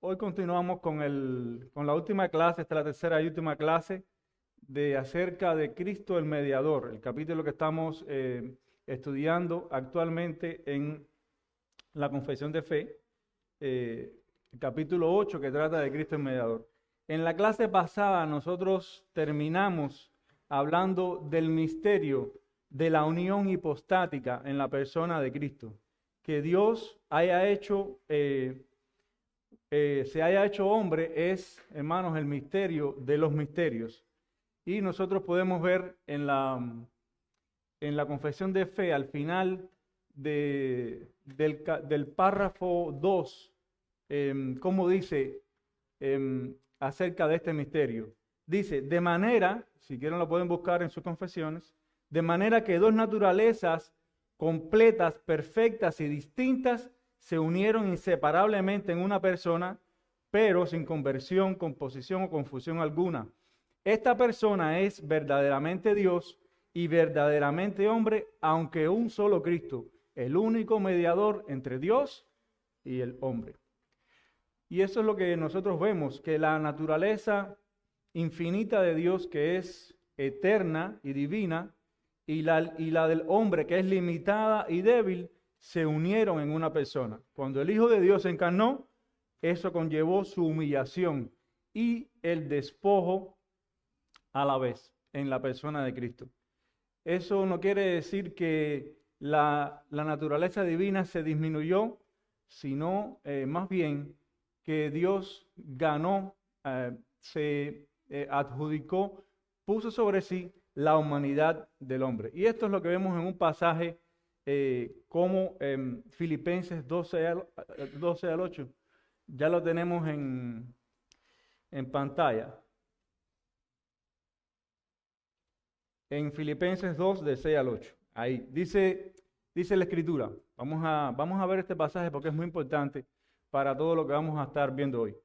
Hoy continuamos con la última clase, esta es la tercera y última clase acerca de Cristo el Mediador, el capítulo que estamos estudiando actualmente en la Confesión de Fe, el capítulo 8 que trata de Cristo el Mediador. En la clase pasada nosotros terminamos hablando del misterio de la unión hipostática en la persona de Cristo, que Dios haya hecho... se haya hecho hombre es, hermanos, el misterio de los misterios. Y nosotros podemos ver en la confesión de fe, al final del párrafo 2, cómo dice acerca de este misterio. Dice, de manera, si quieren lo pueden buscar en sus confesiones, de manera que dos naturalezas completas, perfectas y distintas se unieron inseparablemente en una persona, pero sin conversión, composición o confusión alguna. Esta persona es verdaderamente Dios y verdaderamente hombre, aunque un solo Cristo, el único mediador entre Dios y el hombre. Y eso es lo que nosotros vemos, que la naturaleza infinita de Dios, que es eterna y divina, y la del hombre, que es limitada y débil, se unieron en una persona. Cuando el Hijo de Dios se encarnó, eso conllevó su humillación y el despojo a la vez en la persona de Cristo. Eso no quiere decir que la naturaleza divina se disminuyó, sino más bien que Dios ganó, se adjudicó, puso sobre sí la humanidad del hombre. Y esto es lo que vemos en un pasaje como Filipenses 12 al 8. Ya lo tenemos en pantalla. En Filipenses 2, de 6 al 8. Ahí dice la Escritura. Vamos a ver este pasaje porque es muy importante para todo lo que vamos a estar viendo hoy.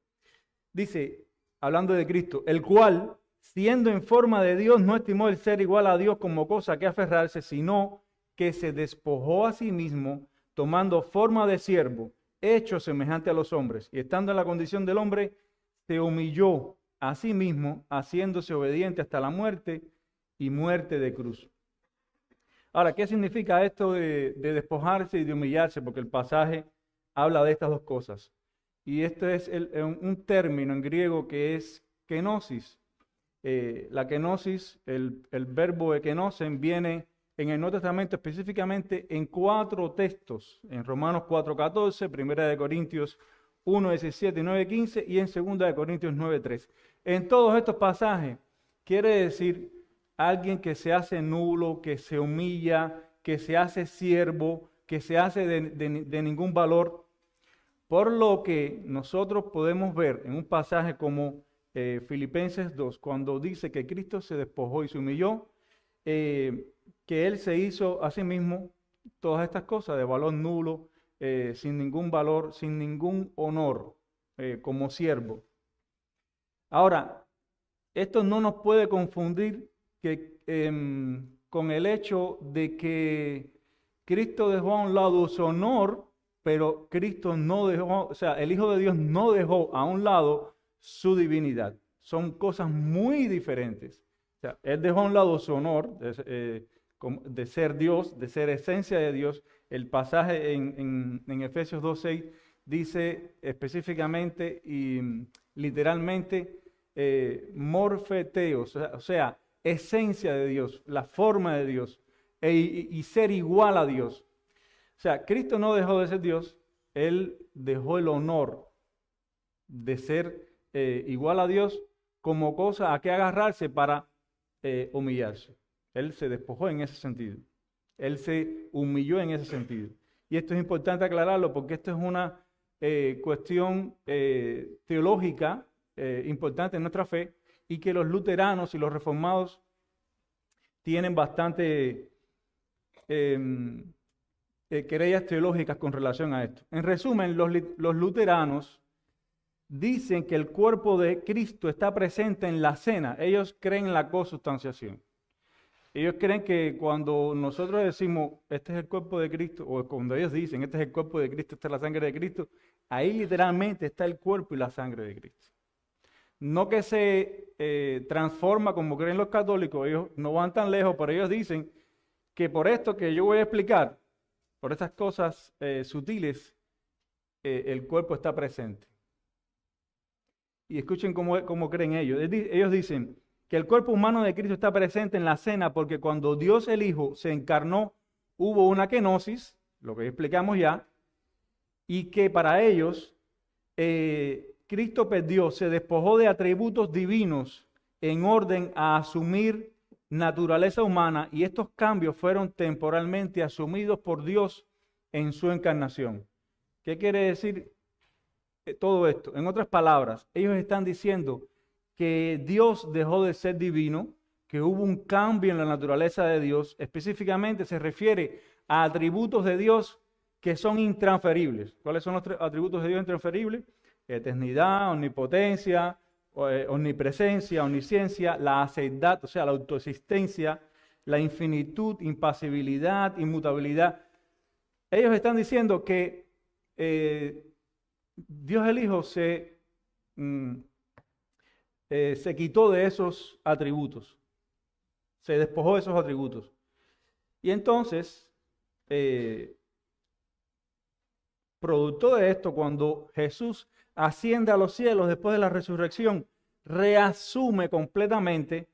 Dice, hablando de Cristo, el cual, siendo en forma de Dios, no estimó el ser igual a Dios como cosa que aferrarse, sino que se despojó a sí mismo, tomando forma de siervo, hecho semejante a los hombres, y estando en la condición del hombre, se humilló a sí mismo, haciéndose obediente hasta la muerte y muerte de cruz. Ahora, ¿qué significa esto de despojarse y de humillarse? Porque el pasaje habla de estas dos cosas. Y esto es un término en griego que es kenosis. La kenosis, el verbo ekenosen, viene en el Nuevo Testamento específicamente en 4 textos, en Romanos 4:14, 1 Corintios 1:17 y 9:15 y en 2 Corintios 9:3. En todos estos pasajes quiere decir alguien que se hace nulo, que se humilla, que se hace siervo, que se hace de ningún valor. Por lo que nosotros podemos ver en un pasaje como Filipenses 2, cuando dice que Cristo se despojó y se humilló, que Él se hizo a sí mismo todas estas cosas de valor nulo, sin ningún valor, sin ningún honor, como siervo. Ahora, esto no nos puede confundir con el hecho de que Cristo dejó a un lado su honor, pero Cristo no dejó, o sea, el Hijo de Dios no dejó a un lado su divinidad. Son cosas muy diferentes. O sea, Él dejó a un lado su honor de ser Dios, de ser esencia de Dios. El pasaje en Efesios 2:6 dice específicamente y literalmente morfeteos, o sea, esencia de Dios, la forma de Dios y ser igual a Dios. O sea, Cristo no dejó de ser Dios, Él dejó el honor de ser igual a Dios como cosa a que agarrarse para humillarse. Él se despojó en ese sentido. Él se humilló en ese sentido. Y esto es importante aclararlo porque esto es una cuestión teológica importante en nuestra fe y que los luteranos y los reformados tienen bastante querellas teológicas con relación a esto. En resumen, los luteranos dicen que el cuerpo de Cristo está presente en la cena. Ellos creen en la consubstanciación. Ellos creen que cuando nosotros decimos, este es el cuerpo de Cristo, o cuando ellos dicen, este es el cuerpo de Cristo, esta es la sangre de Cristo, ahí literalmente está el cuerpo y la sangre de Cristo. No que se transforma como creen los católicos, ellos no van tan lejos, pero ellos dicen que por esto que yo voy a explicar, por estas cosas sutiles, el cuerpo está presente. Y escuchen cómo creen ellos. Ellos dicen que el cuerpo humano de Cristo está presente en la cena porque cuando Dios el Hijo se encarnó, hubo una kenosis, lo que explicamos ya, y que para ellos Cristo perdió, se despojó de atributos divinos en orden a asumir naturaleza humana, y estos cambios fueron temporalmente asumidos por Dios en su encarnación. ¿Qué quiere decir todo esto? En otras palabras, ellos están diciendo que Dios dejó de ser divino, que hubo un cambio en la naturaleza de Dios, específicamente se refiere a atributos de Dios que son intransferibles. ¿Cuáles son los atributos de Dios intransferibles? Eternidad, omnipotencia, omnipresencia, omnisciencia, la aceidad, o sea, la autoexistencia, la infinitud, impasibilidad, inmutabilidad. Ellos están diciendo que Dios el Hijo se quitó de esos atributos, se despojó de esos atributos. Y entonces, producto de esto, cuando Jesús asciende a los cielos después de la resurrección, reasume completamente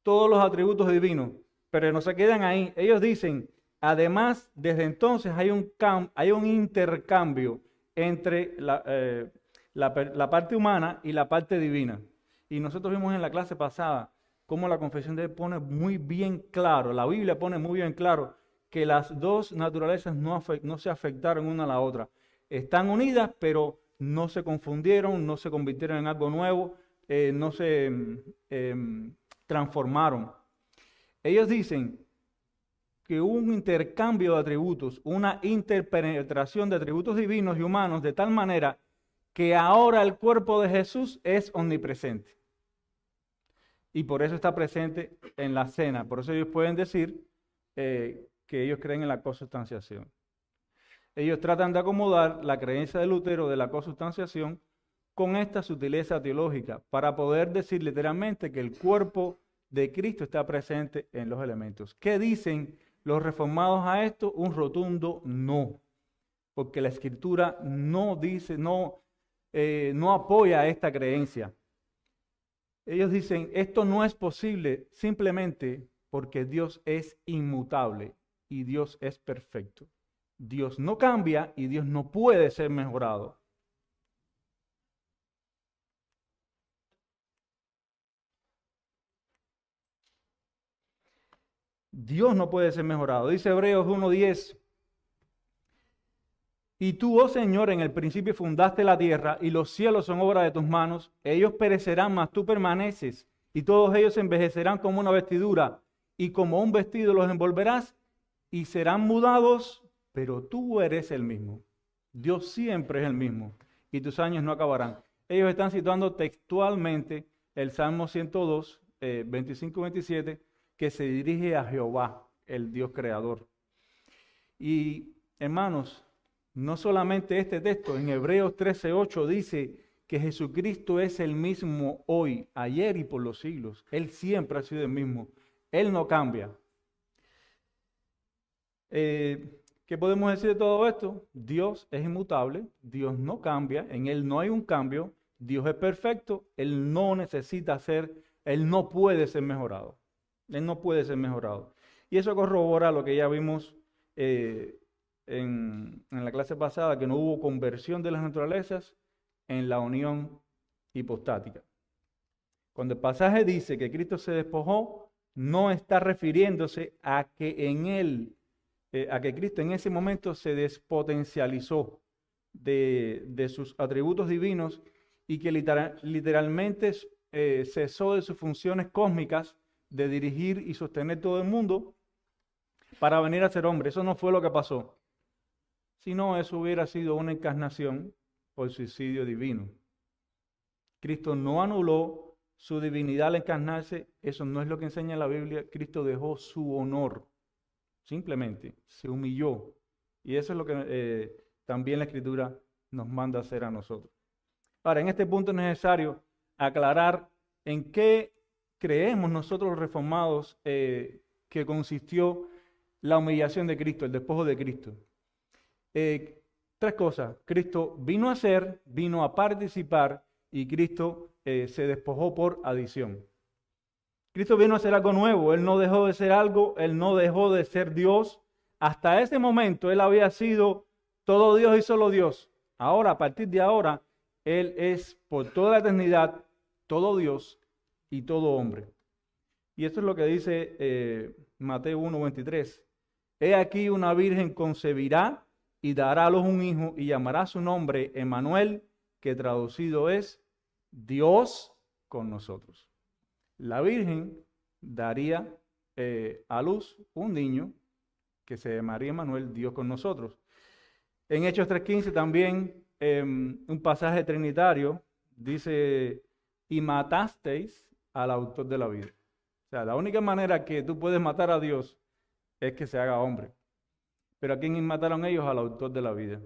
todos los atributos divinos, pero no se quedan ahí. Ellos dicen, además, desde entonces hay un intercambio entre la parte humana y la parte divina. Y nosotros vimos en la clase pasada cómo la confesión de fe pone muy bien claro, la Biblia pone muy bien claro que las dos naturalezas no se afectaron una a la otra. Están unidas, pero no se confundieron, no se convirtieron en algo nuevo, no se transformaron. Ellos dicen que hubo un intercambio de atributos, una interpenetración de atributos divinos y humanos, de tal manera que ahora el cuerpo de Jesús es omnipresente. Y por eso está presente en la cena. Por eso ellos pueden decir que ellos creen en la consustanciación. Ellos tratan de acomodar la creencia de Lutero de la consustanciación con esta sutileza teológica para poder decir literalmente que el cuerpo de Cristo está presente en los elementos. ¿Qué dicen los reformados a esto? Un rotundo no, porque la Escritura no dice, no apoya esta creencia. Ellos dicen, esto no es posible simplemente porque Dios es inmutable y Dios es perfecto. Dios no cambia y Dios no puede ser mejorado. Dios no puede ser mejorado. Dice Hebreos 1:10. Y tú, oh Señor, en el principio fundaste la tierra y los cielos son obra de tus manos. Ellos perecerán, mas tú permaneces, y todos ellos envejecerán como una vestidura, y como un vestido los envolverás, y serán mudados, pero tú eres el mismo. Dios siempre es el mismo, y tus años no acabarán. Ellos están citando textualmente el Salmo 102, 25-27, que se dirige a Jehová, el Dios creador. Y hermanos, no solamente este texto, en Hebreos 13:8 dice que Jesucristo es el mismo hoy, ayer y por los siglos. Él siempre ha sido el mismo. Él no cambia. ¿Qué podemos decir de todo esto? Dios es inmutable, Dios no cambia, en Él no hay un cambio, Dios es perfecto, Él no necesita ser, Él no puede ser mejorado. Él no puede ser mejorado. Y eso corrobora lo que ya vimos en la clase pasada, que no hubo conversión de las naturalezas en la unión hipostática. Cuando el pasaje dice que Cristo se despojó, no está refiriéndose a que en Él, a que Cristo en ese momento se despotencializó de sus atributos divinos y que literalmente cesó de sus funciones cósmicas de dirigir y sostener todo el mundo para venir a ser hombre. Eso no fue lo que pasó. Si no, eso hubiera sido una encarnación por suicidio divino. Cristo no anuló su divinidad al encarnarse. Eso no es lo que enseña la Biblia. Cristo dejó su honor. Simplemente se humilló. Y eso es lo que también la Escritura nos manda a hacer a nosotros. Ahora, en este punto es necesario aclarar en qué creemos nosotros los reformados que consistió la humillación de Cristo, el despojo de Cristo. Tres cosas. Cristo vino a ser, vino a participar y Cristo se despojó por adición. Cristo vino a hacer algo nuevo. Él no dejó de ser algo, Él no dejó de ser Dios. Hasta ese momento Él había sido todo Dios y solo Dios. Ahora, a partir de ahora, Él es por toda la eternidad todo Dios y todo hombre. Y esto es lo que dice Mateo 1:23. He aquí una virgen concebirá y dará a luz un hijo y llamará su nombre Emmanuel, que traducido es Dios con nosotros. La virgen daría a luz un niño que se llamaría Emmanuel, Dios con nosotros. En Hechos 3:15 también un pasaje trinitario dice, y matasteis al autor de la vida. O sea, la única manera que tú puedes matar a Dios es que se haga hombre. Pero ¿a quién mataron ellos? Al autor de la vida.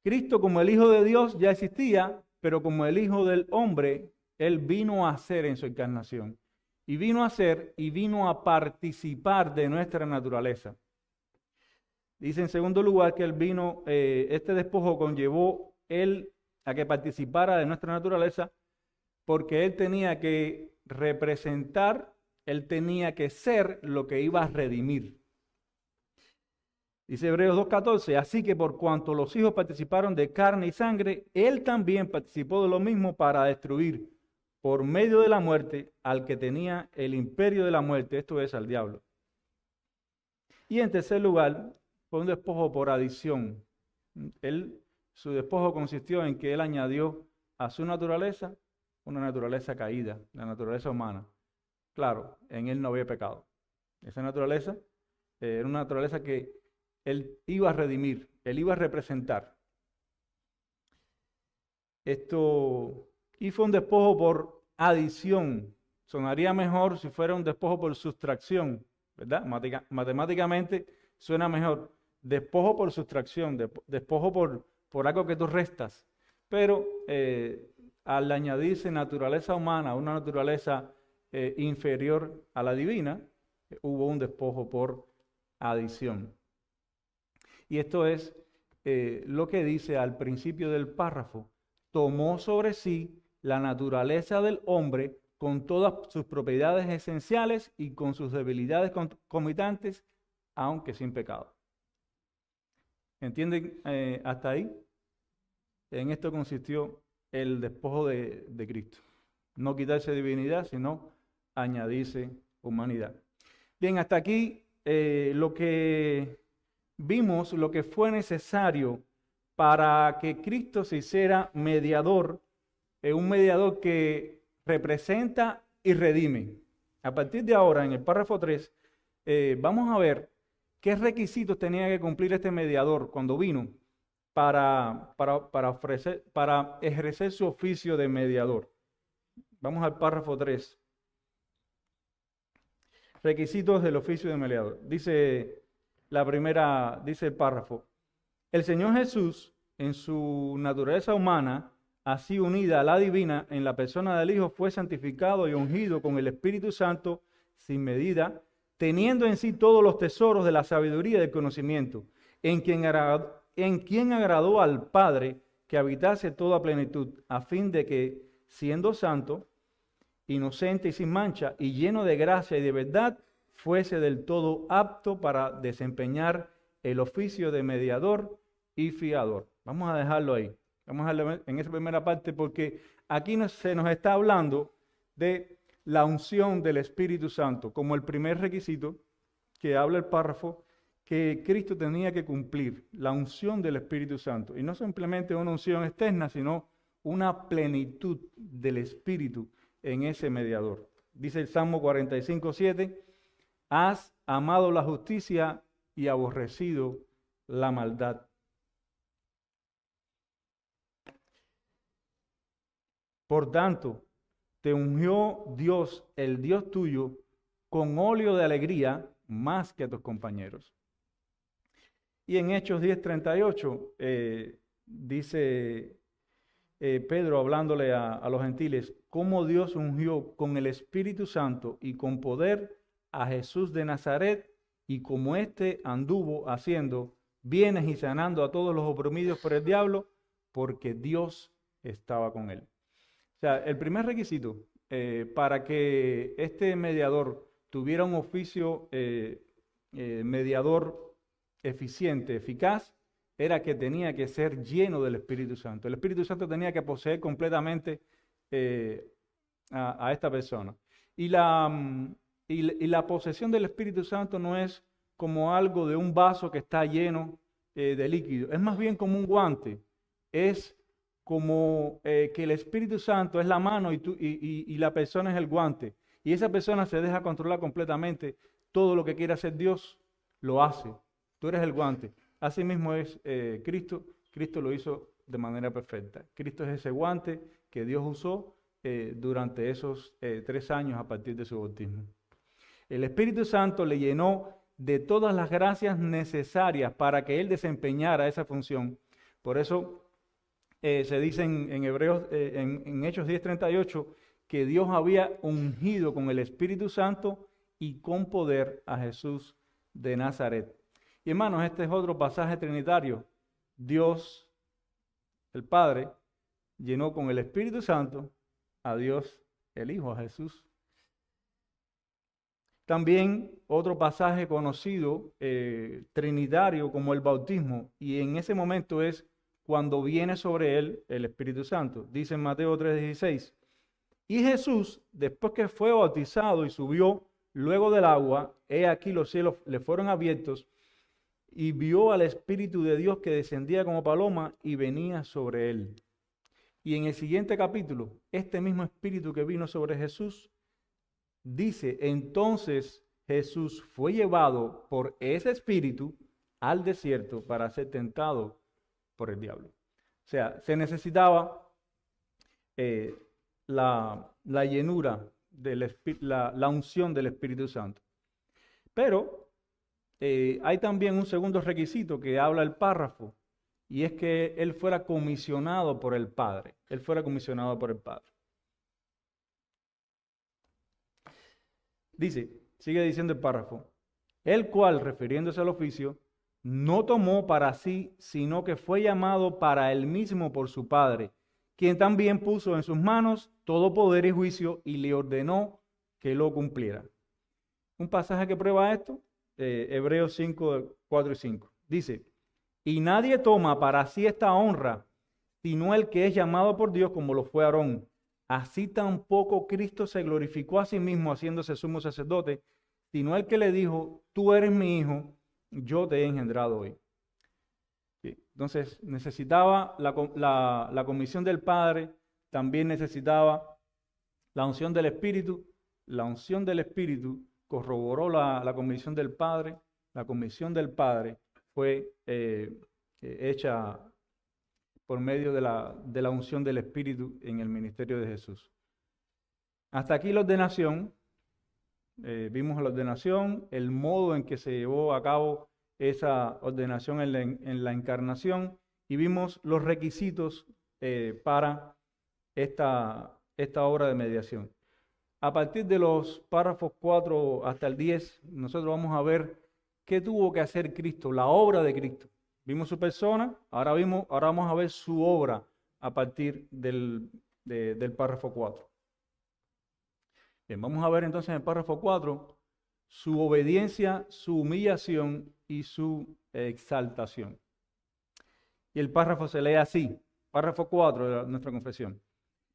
Cristo como el Hijo de Dios ya existía, pero como el Hijo del hombre, Él vino a ser en su encarnación. Y vino a ser y vino a participar de nuestra naturaleza. Dice en segundo lugar que Él vino, este despojo conllevó Él a que participara de nuestra naturaleza porque Él tenía que representar, Él tenía que ser lo que iba a redimir. Dice Hebreos 2:14, así que por cuanto los hijos participaron de carne y sangre, Él también participó de lo mismo para destruir por medio de la muerte al que tenía el imperio de la muerte, esto es al diablo. Y en tercer lugar, fue un despojo por adición. Su despojo consistió en que Él añadió a su naturaleza una naturaleza caída, la naturaleza humana. Claro, en Él no había pecado. Esa naturaleza era una naturaleza que Él iba a redimir, Él iba a representar. Y fue un despojo por adición. Sonaría mejor si fuera un despojo por sustracción, ¿verdad? Matemáticamente suena mejor. Despojo por sustracción, despojo por algo que tú restas. Pero al añadirse naturaleza humana, una naturaleza inferior a la divina, hubo un despojo por adición. Y esto es lo que dice al principio del párrafo. Tomó sobre sí la naturaleza del hombre con todas sus propiedades esenciales y con sus debilidades concomitantes, aunque sin pecado. ¿Entienden hasta ahí? En esto consistió el despojo de Cristo. No quitarse divinidad, sino añadirse humanidad. Bien, hasta aquí lo que vimos, lo que fue necesario para que Cristo se hiciera mediador, un mediador que representa y redime. A partir de ahora, en el párrafo 3, vamos a ver qué requisitos tenía que cumplir este mediador cuando vino para ejercer su oficio de mediador. Vamos al párrafo 3. Requisitos del oficio de mediador. Dice el párrafo. El Señor Jesús, en su naturaleza humana, así unida a la divina, en la persona del Hijo, fue santificado y ungido con el Espíritu Santo sin medida, teniendo en sí todos los tesoros de la sabiduría y del conocimiento, en quien agradó al Padre que habitase toda plenitud, a fin de que, siendo santo, inocente y sin mancha, y lleno de gracia y de verdad, fuese del todo apto para desempeñar el oficio de mediador y fiador. Vamos a dejarlo ahí. Vamos a dejarlo en esa primera parte porque aquí se nos está hablando de la unción del Espíritu Santo como el primer requisito que habla el párrafo que Cristo tenía que cumplir, la unción del Espíritu Santo. Y no simplemente una unción externa, sino una plenitud del Espíritu en ese mediador. Dice el Salmo 45:7, has amado la justicia y aborrecido la maldad. Por tanto, te ungió Dios, el Dios tuyo, con óleo de alegría más que a tus compañeros. Y en Hechos 10:38 dice Pedro hablándole a los gentiles, cómo Dios ungió con el Espíritu Santo y con poder a Jesús de Nazaret, y como éste anduvo haciendo bienes y sanando a todos los oprimidos por el diablo, porque Dios estaba con él. O sea, el primer requisito para que este mediador tuviera un oficio mediador eficiente, eficaz, era que tenía que ser lleno del Espíritu Santo. El Espíritu Santo tenía que poseer completamente a esta persona. Y la posesión del Espíritu Santo no es como algo de un vaso que está lleno de líquido. Es más bien como un guante. Es como que el Espíritu Santo es la mano y la persona es el guante. Y esa persona se deja controlar completamente. Todo lo que quiere hacer Dios, lo hace. Tú eres el guante. Así mismo es Cristo. Cristo lo hizo de manera perfecta. Cristo es ese guante que Dios usó durante esos 3 años a partir de su bautismo. El Espíritu Santo le llenó de todas las gracias necesarias para que Él desempeñara esa función. Por eso se dice en Hebreos, en Hechos 10:38, que Dios había ungido con el Espíritu Santo y con poder a Jesús de Nazaret. Y hermanos, este es otro pasaje trinitario. Dios, el Padre, llenó con el Espíritu Santo a Dios, el Hijo, a Jesús. También otro pasaje conocido, trinitario, como el bautismo, y en ese momento es cuando viene sobre él el Espíritu Santo. Dice en Mateo 3:16, y Jesús, después que fue bautizado y subió luego del agua, he aquí los cielos le fueron abiertos, y vio al Espíritu de Dios que descendía como paloma y venía sobre él. Y en el siguiente capítulo, este mismo Espíritu que vino sobre Jesús, dice, entonces Jesús fue llevado por ese Espíritu al desierto para ser tentado por el diablo. O sea, se necesitaba la llenura, la unción del Espíritu Santo. Pero hay también un segundo requisito que habla el párrafo, y es que él fuera comisionado por el Padre. Él fuera comisionado por el Padre. Dice, sigue diciendo el párrafo, el cual, refiriéndose al oficio, no tomó para sí, sino que fue llamado para él mismo por su Padre, quien también puso en sus manos todo poder y juicio y le ordenó que lo cumpliera. Un pasaje que prueba esto, Hebreos 5, 4 y 5. Dice, y nadie toma para sí esta honra, sino el que es llamado por Dios, como lo fue Aarón. Así tampoco Cristo se glorificó a sí mismo haciéndose sumo sacerdote, sino el que le dijo, tú eres mi hijo, yo te he engendrado hoy. Sí. Entonces necesitaba la comisión del Padre, también necesitaba la unción del Espíritu. La unción del Espíritu corroboró la comisión del Padre. La comisión del Padre fue hecha por medio de la unción del Espíritu en el ministerio de Jesús. Hasta aquí la ordenación. Vimos la ordenación, el modo en que se llevó a cabo esa ordenación en la encarnación, y vimos los requisitos para esta obra de mediación. A partir de los párrafos 4 hasta el 10, nosotros vamos a ver qué tuvo que hacer Cristo, la obra de Cristo. Vimos su persona, ahora vamos a ver su obra a partir del párrafo 4. Bien, vamos a ver entonces en el párrafo 4 su obediencia, su humillación y su exaltación. Y el párrafo se lee así, párrafo 4 de nuestra confesión.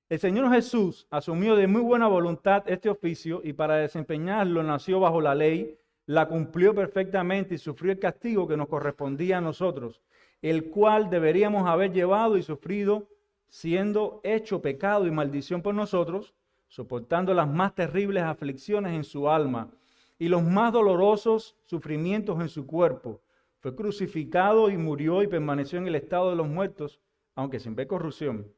El Señor Jesús asumió de muy buena voluntad este oficio y para desempeñarlo nació bajo la ley, la cumplió perfectamente y sufrió el castigo que nos correspondía a nosotros, el cual deberíamos haber llevado y sufrido, siendo hecho pecado y maldición por nosotros, soportando las más terribles aflicciones en su alma y los más dolorosos sufrimientos en su cuerpo. Fue crucificado y murió y permaneció en el estado de los muertos, aunque sin ver corrupción.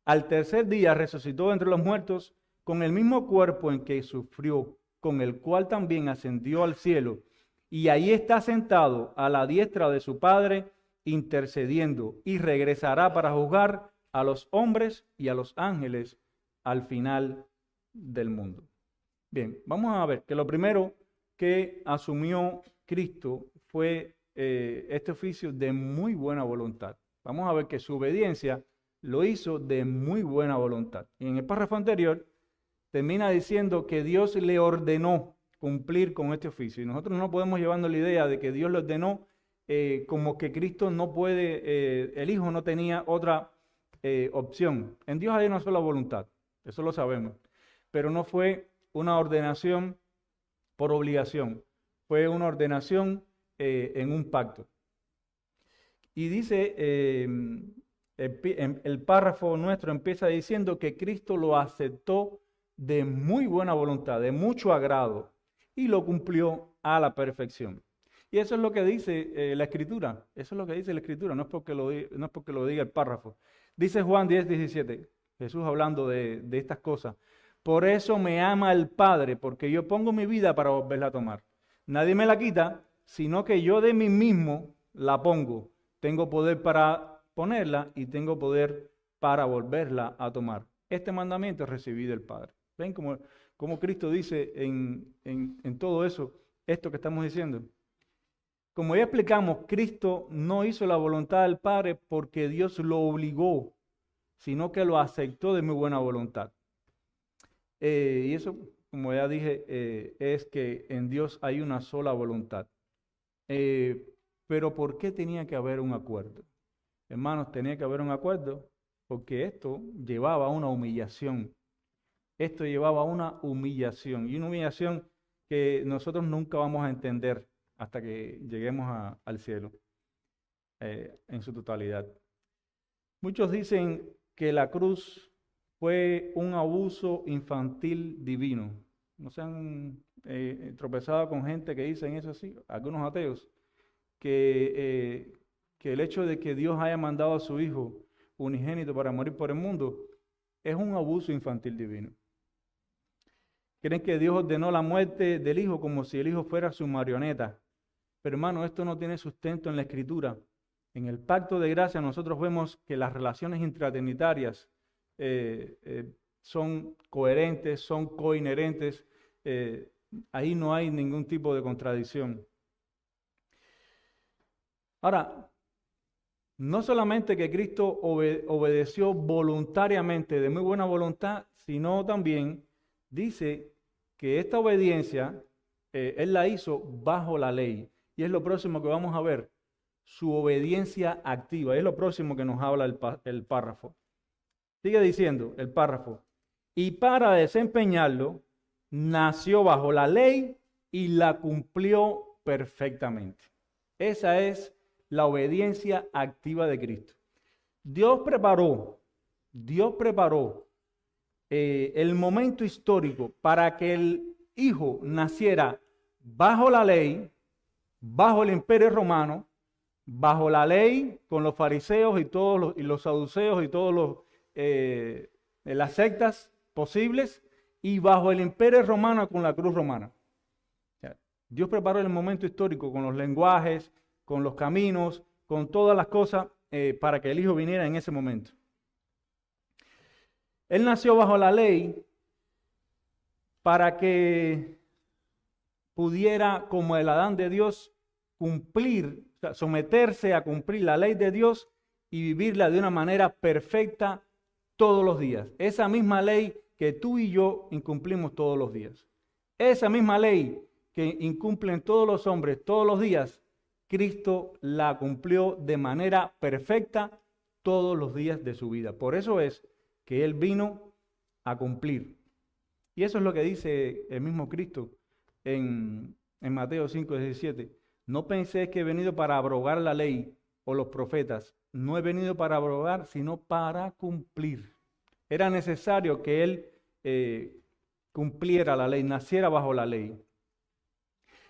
Al tercer día resucitó entre los muertos con el mismo cuerpo en que sufrió, con el cual también ascendió al cielo, y ahí está sentado a la diestra de su Padre, intercediendo, y regresará para juzgar a los hombres y a los ángeles al final del mundo. Bien, vamos a ver que lo primero que asumió Cristo fue este oficio de muy buena voluntad. Vamos a ver que su obediencia lo hizo de muy buena voluntad. Y en el párrafo anterior termina diciendo que Dios le ordenó cumplir con este oficio. Y nosotros no podemos llevarnos la idea de que Dios le ordenó como que Cristo no puede, el Hijo no tenía otra opción. En Dios hay una sola voluntad, eso lo sabemos. Pero no fue una ordenación por obligación, fue una ordenación en un pacto. Y dice, el párrafo nuestro empieza diciendo que Cristo lo aceptó de muy buena voluntad, de mucho agrado, y lo cumplió a la perfección. Y eso es lo que dice la Escritura, eso es lo que dice la Escritura, no es porque lo diga el párrafo. Dice Juan 10:17, Jesús hablando de estas cosas. Por eso me ama el Padre, porque yo pongo mi vida para volverla a tomar. Nadie me la quita, sino que yo de mí mismo la pongo. Tengo poder para ponerla y tengo poder para volverla a tomar. Este mandamiento es recibido del Padre. ¿Ven cómo Cristo dice en todo eso, esto que estamos diciendo? Como ya explicamos, Cristo no hizo la voluntad del Padre porque Dios lo obligó, sino que lo aceptó de muy buena voluntad. Y eso, como ya dije, es que en Dios hay una sola voluntad. Pero ¿por qué tenía que haber un acuerdo? Hermanos, tenía que haber un acuerdo porque esto llevaba a una humillación. Esto llevaba a una humillación, y una humillación que nosotros nunca vamos a entender hasta que lleguemos al cielo en su totalidad. Muchos dicen que la cruz fue un abuso infantil divino. ¿No se han tropezado con gente que dicen eso así? Algunos ateos, que el hecho de que Dios haya mandado a su Hijo unigénito para morir por el mundo es un abuso infantil divino. Creen que Dios ordenó la muerte del Hijo como si el Hijo fuera su marioneta. Pero hermano, esto no tiene sustento en la Escritura. En el pacto de gracia nosotros vemos que las relaciones intratrinitarias son coherentes, son coinherentes. Ahí no hay ningún tipo de contradicción. Ahora, no solamente que Cristo obedeció voluntariamente, de muy buena voluntad, sino también dice que esta obediencia Él la hizo bajo la ley. Y es lo próximo que vamos a ver, su obediencia activa. Es lo próximo que nos habla el párrafo. Sigue diciendo el párrafo. Y para desempeñarlo, nació bajo la ley y la cumplió perfectamente. Esa es la obediencia activa de Cristo. Dios preparó el momento histórico para que el Hijo naciera bajo la ley, bajo el imperio romano, bajo la ley con los fariseos y los saduceos y todos las sectas posibles, y bajo el imperio romano con la cruz romana. O sea, Dios preparó el momento histórico con los lenguajes, con los caminos, con todas las cosas para que el Hijo viniera en ese momento. Él nació bajo la ley para que pudiera, como el Adán de Dios, cumplir, o sea, someterse a cumplir la ley de Dios y vivirla de una manera perfecta todos los días. Esa misma ley que tú y yo incumplimos todos los días. Esa misma ley que incumplen todos los hombres todos los días, Cristo la cumplió de manera perfecta todos los días de su vida. Por eso es que Él vino a cumplir. Y eso es lo que dice el mismo Cristo en Mateo 5:17. No penséis que he venido para abrogar la ley o los profetas. No he venido para abrogar, sino para cumplir. Era necesario que Él cumpliera la ley, naciera bajo la ley.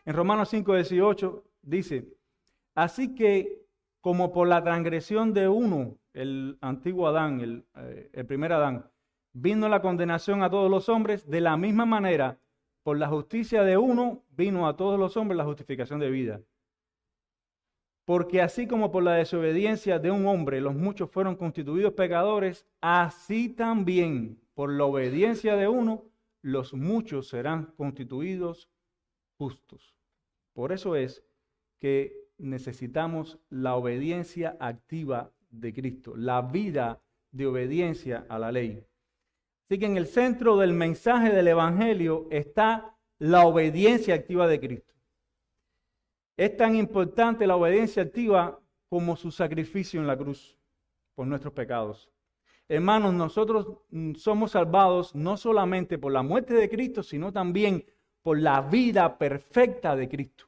En Romanos 5:18 dice, así que como por la transgresión de uno, el antiguo Adán, el primer Adán, vino la condenación a todos los hombres, de la misma manera, por la justicia de uno, vino a todos los hombres la justificación de vida. Porque así como por la desobediencia de un hombre los muchos fueron constituidos pecadores, así también por la obediencia de uno los muchos serán constituidos justos. Por eso es que necesitamos la obediencia activa de Cristo, la vida de obediencia a la ley. Así que en el centro del mensaje del Evangelio está la obediencia activa de Cristo. Es tan importante la obediencia activa como su sacrificio en la cruz por nuestros pecados. Hermanos, nosotros somos salvados no solamente por la muerte de Cristo, sino también por la vida perfecta de Cristo.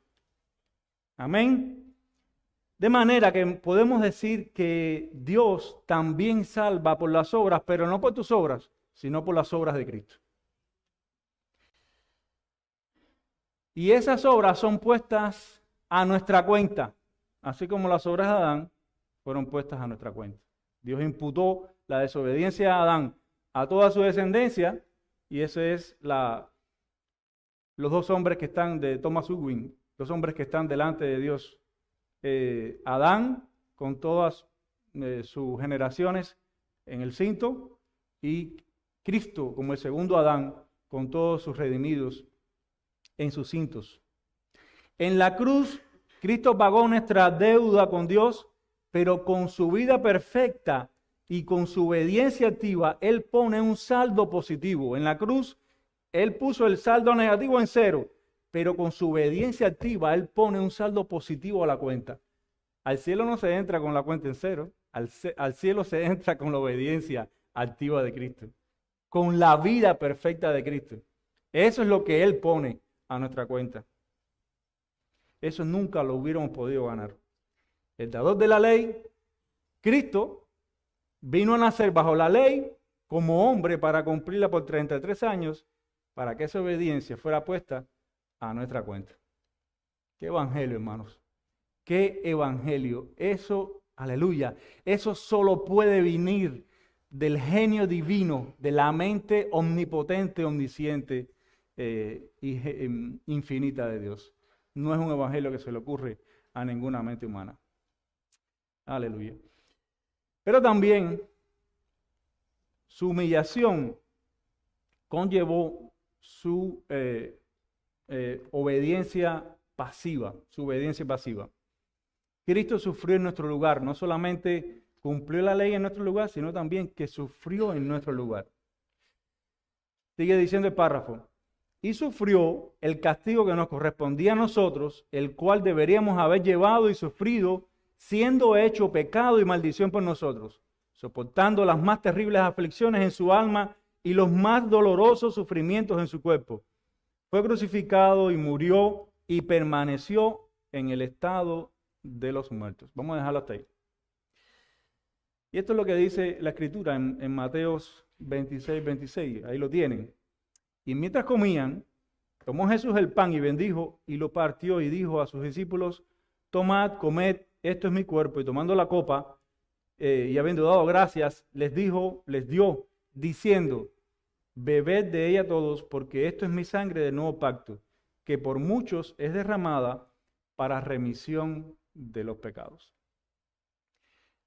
Amén. De manera que podemos decir que Dios también salva por las obras, pero no por tus obras, sino por las obras de Cristo. Y esas obras son puestas a nuestra cuenta, así como las obras de Adán fueron puestas a nuestra cuenta. Dios imputó la desobediencia de Adán a toda su descendencia, y ese es los dos hombres que están de Thomas Ugwin, los hombres que están delante de Dios. Adán con todas sus generaciones en el cinto, y Cristo como el segundo Adán con todos sus redimidos en sus cintos. En la cruz, Cristo pagó nuestra deuda con Dios, pero con su vida perfecta y con su obediencia activa, Él pone un saldo positivo. En la cruz, Él puso el saldo negativo en 0, pero con su obediencia activa, Él pone un saldo positivo a la cuenta. Al cielo no se entra con la cuenta en 0, al cielo se entra con la obediencia activa de Cristo, con la vida perfecta de Cristo. Eso es lo que Él pone a nuestra cuenta. Eso nunca lo hubiéramos podido ganar. El dador de la ley, Cristo, vino a nacer bajo la ley como hombre para cumplirla por 33 años, para que esa obediencia fuera puesta a nuestra cuenta. Qué evangelio, hermanos. Qué evangelio. Eso, aleluya, eso solo puede venir del genio divino, de la mente omnipotente, omnisciente infinita de Dios. No es un evangelio que se le ocurre a ninguna mente humana. Aleluya. Pero también su humillación conllevó su obediencia pasiva, Cristo sufrió en nuestro lugar, no solamente cumplió la ley en nuestro lugar, sino también que sufrió en nuestro lugar. Sigue diciendo el párrafo. Y sufrió el castigo que nos correspondía a nosotros, el cual deberíamos haber llevado y sufrido, siendo hecho pecado y maldición por nosotros, soportando las más terribles aflicciones en su alma y los más dolorosos sufrimientos en su cuerpo. Fue crucificado y murió y permaneció en el estado de los muertos. Vamos a dejarlo hasta ahí. Y esto es lo que dice la Escritura en Mateos 26, 26. Ahí lo tienen. Y mientras comían, tomó Jesús el pan y bendijo y lo partió y dijo a sus discípulos: tomad, comed, esto es mi cuerpo. Y tomando la copa y habiendo dado gracias, les dio, diciendo: bebed de ella todos, porque esto es mi sangre del nuevo pacto, que por muchos es derramada para remisión de los pecados.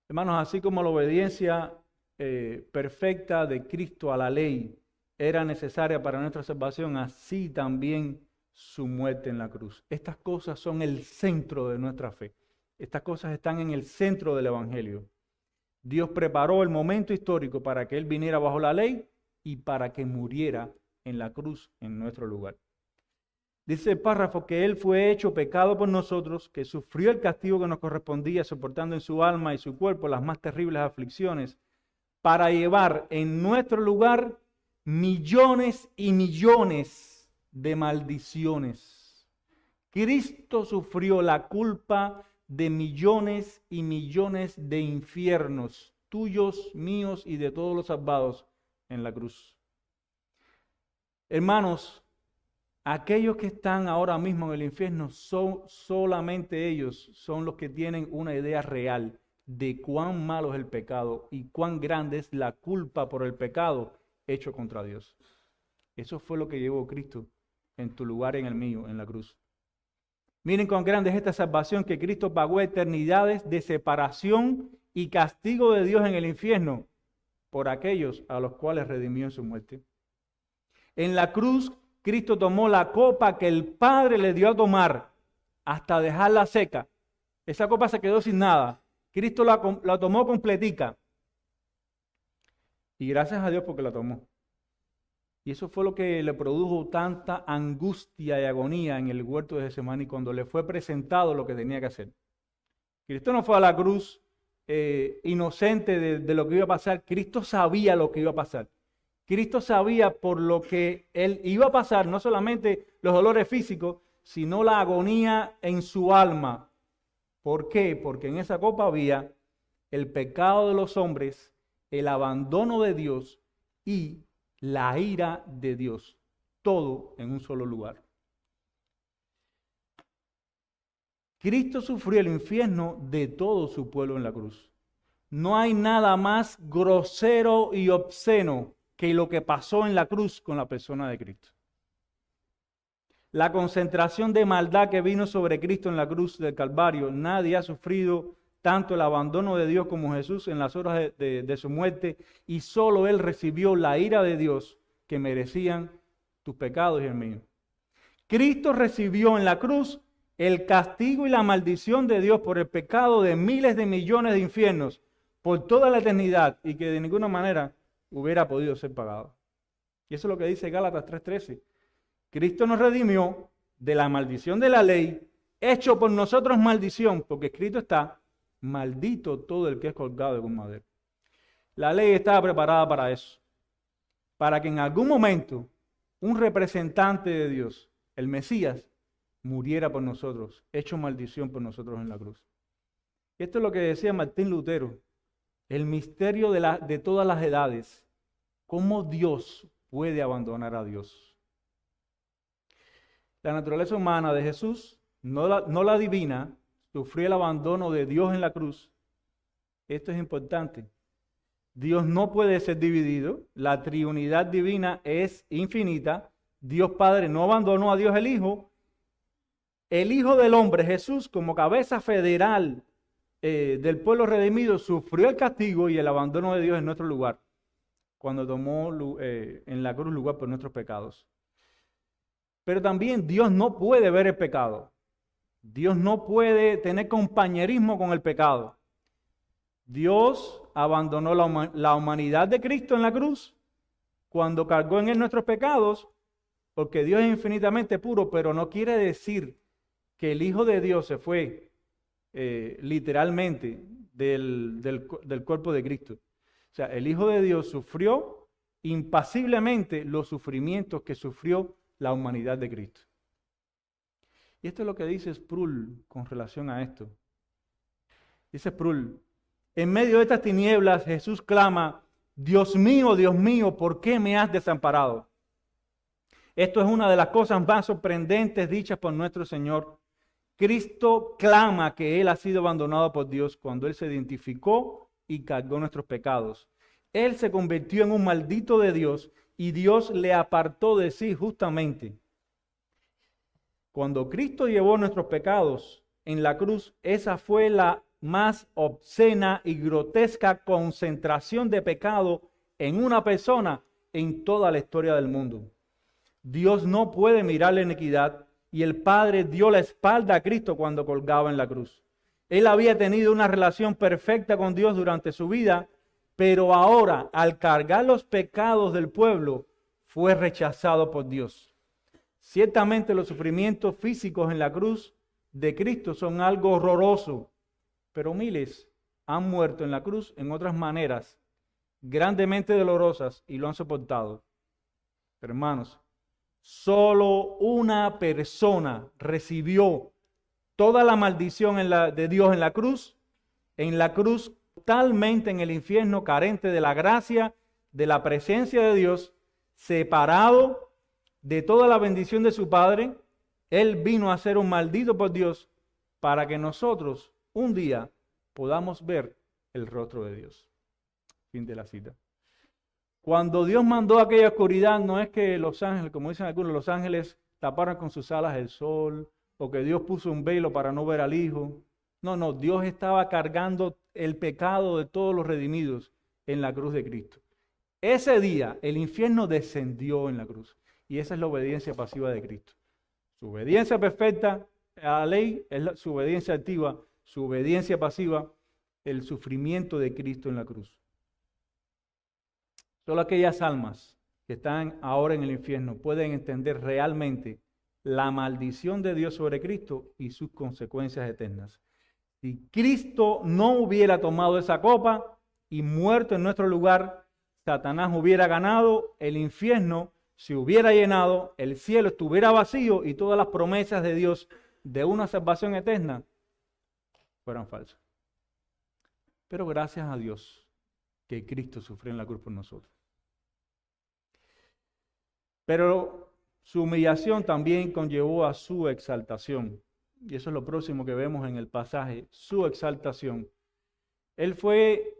Hermanos, así como la obediencia perfecta de Cristo a la ley era necesaria para nuestra salvación, así también su muerte en la cruz. Estas cosas son el centro de nuestra fe. Estas cosas están en el centro del Evangelio. Dios preparó el momento histórico para que Él viniera bajo la ley y para que muriera en la cruz en nuestro lugar. Dice el párrafo que Él fue hecho pecado por nosotros, que sufrió el castigo que nos correspondía, soportando en su alma y su cuerpo las más terribles aflicciones, para llevar en nuestro lugar millones y millones de maldiciones. Cristo sufrió la culpa de millones y millones de infiernos, tuyos, míos y de todos los salvados en la cruz. Hermanos, aquellos que están ahora mismo en el infierno, solamente ellos son los que tienen una idea real de cuán malo es el pecado y cuán grande es la culpa por el pecado hecho contra Dios. Eso fue lo que llevó Cristo en tu lugar y en el mío, en la cruz. Miren cuán grande es esta salvación, que Cristo pagó eternidades de separación y castigo de Dios en el infierno por aquellos a los cuales redimió en su muerte. En la cruz, Cristo tomó la copa que el Padre le dio a tomar hasta dejarla seca. Esa copa se quedó sin nada. Cristo la tomó completica. Y gracias a Dios porque la tomó. Y eso fue lo que le produjo tanta angustia y agonía en el huerto de Getsemaní cuando le fue presentado lo que tenía que hacer. Cristo no fue a la cruz inocente de lo que iba a pasar. Cristo sabía lo que iba a pasar. Cristo sabía por lo que él iba a pasar, no solamente los dolores físicos, sino la agonía en su alma. ¿Por qué? Porque en esa copa había el pecado de los hombres, el abandono de Dios y la ira de Dios. Todo en un solo lugar. Cristo sufrió el infierno de todo su pueblo en la cruz. No hay nada más grosero y obsceno que lo que pasó en la cruz con la persona de Cristo. La concentración de maldad que vino sobre Cristo en la cruz del Calvario, nadie ha sufrido tanto el abandono de Dios como Jesús en las horas de su muerte, y solo Él recibió la ira de Dios que merecían tus pecados y el mío. Cristo recibió en la cruz el castigo y la maldición de Dios por el pecado de miles de millones de infiernos por toda la eternidad, y que de ninguna manera hubiera podido ser pagado. Y eso es lo que dice Gálatas 3:13. Cristo nos redimió de la maldición de la ley, hecho por nosotros maldición, porque escrito está: maldito todo el que es colgado de un madero. La ley estaba preparada para eso, para que en algún momento un representante de Dios, el Mesías, muriera por nosotros, hecho maldición por nosotros en la cruz. Esto es lo que decía Martín Lutero: el misterio de todas las edades. ¿Cómo Dios puede abandonar a Dios? La naturaleza humana de Jesús, no la divina, sufrió el abandono de Dios en la cruz. Esto es importante. Dios no puede ser dividido. La triunidad divina es infinita. Dios Padre no abandonó a Dios el Hijo. El Hijo del Hombre, Jesús, como cabeza federal del pueblo redimido, sufrió el castigo y el abandono de Dios en nuestro lugar, cuando tomó en la cruz lugar por nuestros pecados. Pero también Dios no puede ver el pecado. Dios no puede tener compañerismo con el pecado. Dios abandonó la humanidad de Cristo en la cruz cuando cargó en él nuestros pecados, porque Dios es infinitamente puro, pero no quiere decir que el Hijo de Dios se fue literalmente del cuerpo de Cristo. O sea, el Hijo de Dios sufrió impasiblemente los sufrimientos que sufrió la humanidad de Cristo. Y esto es lo que dice Sproul con relación a esto. Dice Sproul: en medio de estas tinieblas Jesús clama: Dios mío, ¿por qué me has desamparado? Esto es una de las cosas más sorprendentes dichas por nuestro Señor. Cristo clama que Él ha sido abandonado por Dios cuando Él se identificó y cargó nuestros pecados. Él se convirtió en un maldito de Dios y Dios le apartó de sí justamente. Cuando Cristo llevó nuestros pecados en la cruz, esa fue la más obscena y grotesca concentración de pecado en una persona en toda la historia del mundo. Dios no puede mirar la iniquidad, y el Padre dio la espalda a Cristo cuando colgaba en la cruz. Él había tenido una relación perfecta con Dios durante su vida, pero ahora, al cargar los pecados del pueblo, fue rechazado por Dios. Ciertamente los sufrimientos físicos en la cruz de Cristo son algo horroroso, pero miles han muerto en la cruz en otras maneras grandemente dolorosas y lo han soportado. Pero hermanos, solo una persona recibió toda la maldición de Dios en la cruz totalmente en el infierno, carente de la gracia, de la presencia de Dios, separado de toda la bendición de su Padre. Él vino a ser un maldito por Dios para que nosotros un día podamos ver el rostro de Dios. Fin de la cita. Cuando Dios mandó aquella oscuridad, no es que los ángeles, como dicen algunos, los ángeles taparon con sus alas el sol o que Dios puso un velo para no ver al Hijo. No, Dios estaba cargando el pecado de todos los redimidos en la cruz de Cristo. Ese día el infierno descendió en la cruz y esa es la obediencia pasiva de Cristo. Su obediencia perfecta a la ley es su obediencia activa, su obediencia pasiva, el sufrimiento de Cristo en la cruz. Solo aquellas almas que están ahora en el infierno pueden entender realmente la maldición de Dios sobre Cristo y sus consecuencias eternas. Si Cristo no hubiera tomado esa copa y muerto en nuestro lugar, Satanás hubiera ganado, el infierno se hubiera llenado, el cielo estuviera vacío y todas las promesas de Dios de una salvación eterna fueran falsas. Pero gracias a Dios que Cristo sufrió en la cruz por nosotros. Pero su humillación también conllevó a su exaltación. Y eso es lo próximo que vemos en el pasaje, su exaltación. Él fue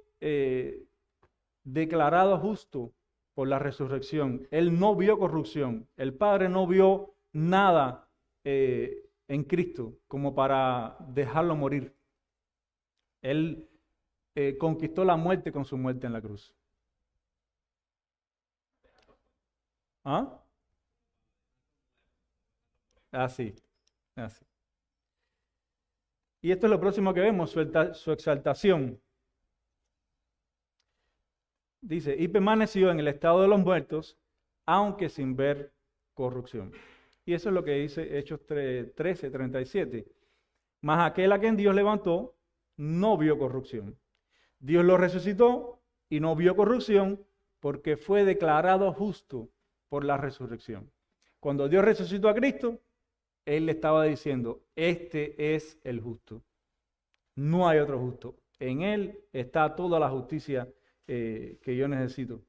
declarado justo por la resurrección. Él no vio corrupción. El Padre no vio nada en Cristo como para dejarlo morir. Él conquistó la muerte con su muerte en la cruz. ¿Ah? Así. Y esto es lo próximo que vemos, su exaltación. Dice, y permaneció en el estado de los muertos, aunque sin ver corrupción. Y eso es lo que dice Hechos 13:37. Mas aquel a quien Dios levantó, no vio corrupción. Dios lo resucitó y no vio corrupción porque fue declarado justo por la resurrección. Cuando Dios resucitó a Cristo, Él le estaba diciendo, este es el justo. No hay otro justo. En Él está toda la justicia que yo necesito.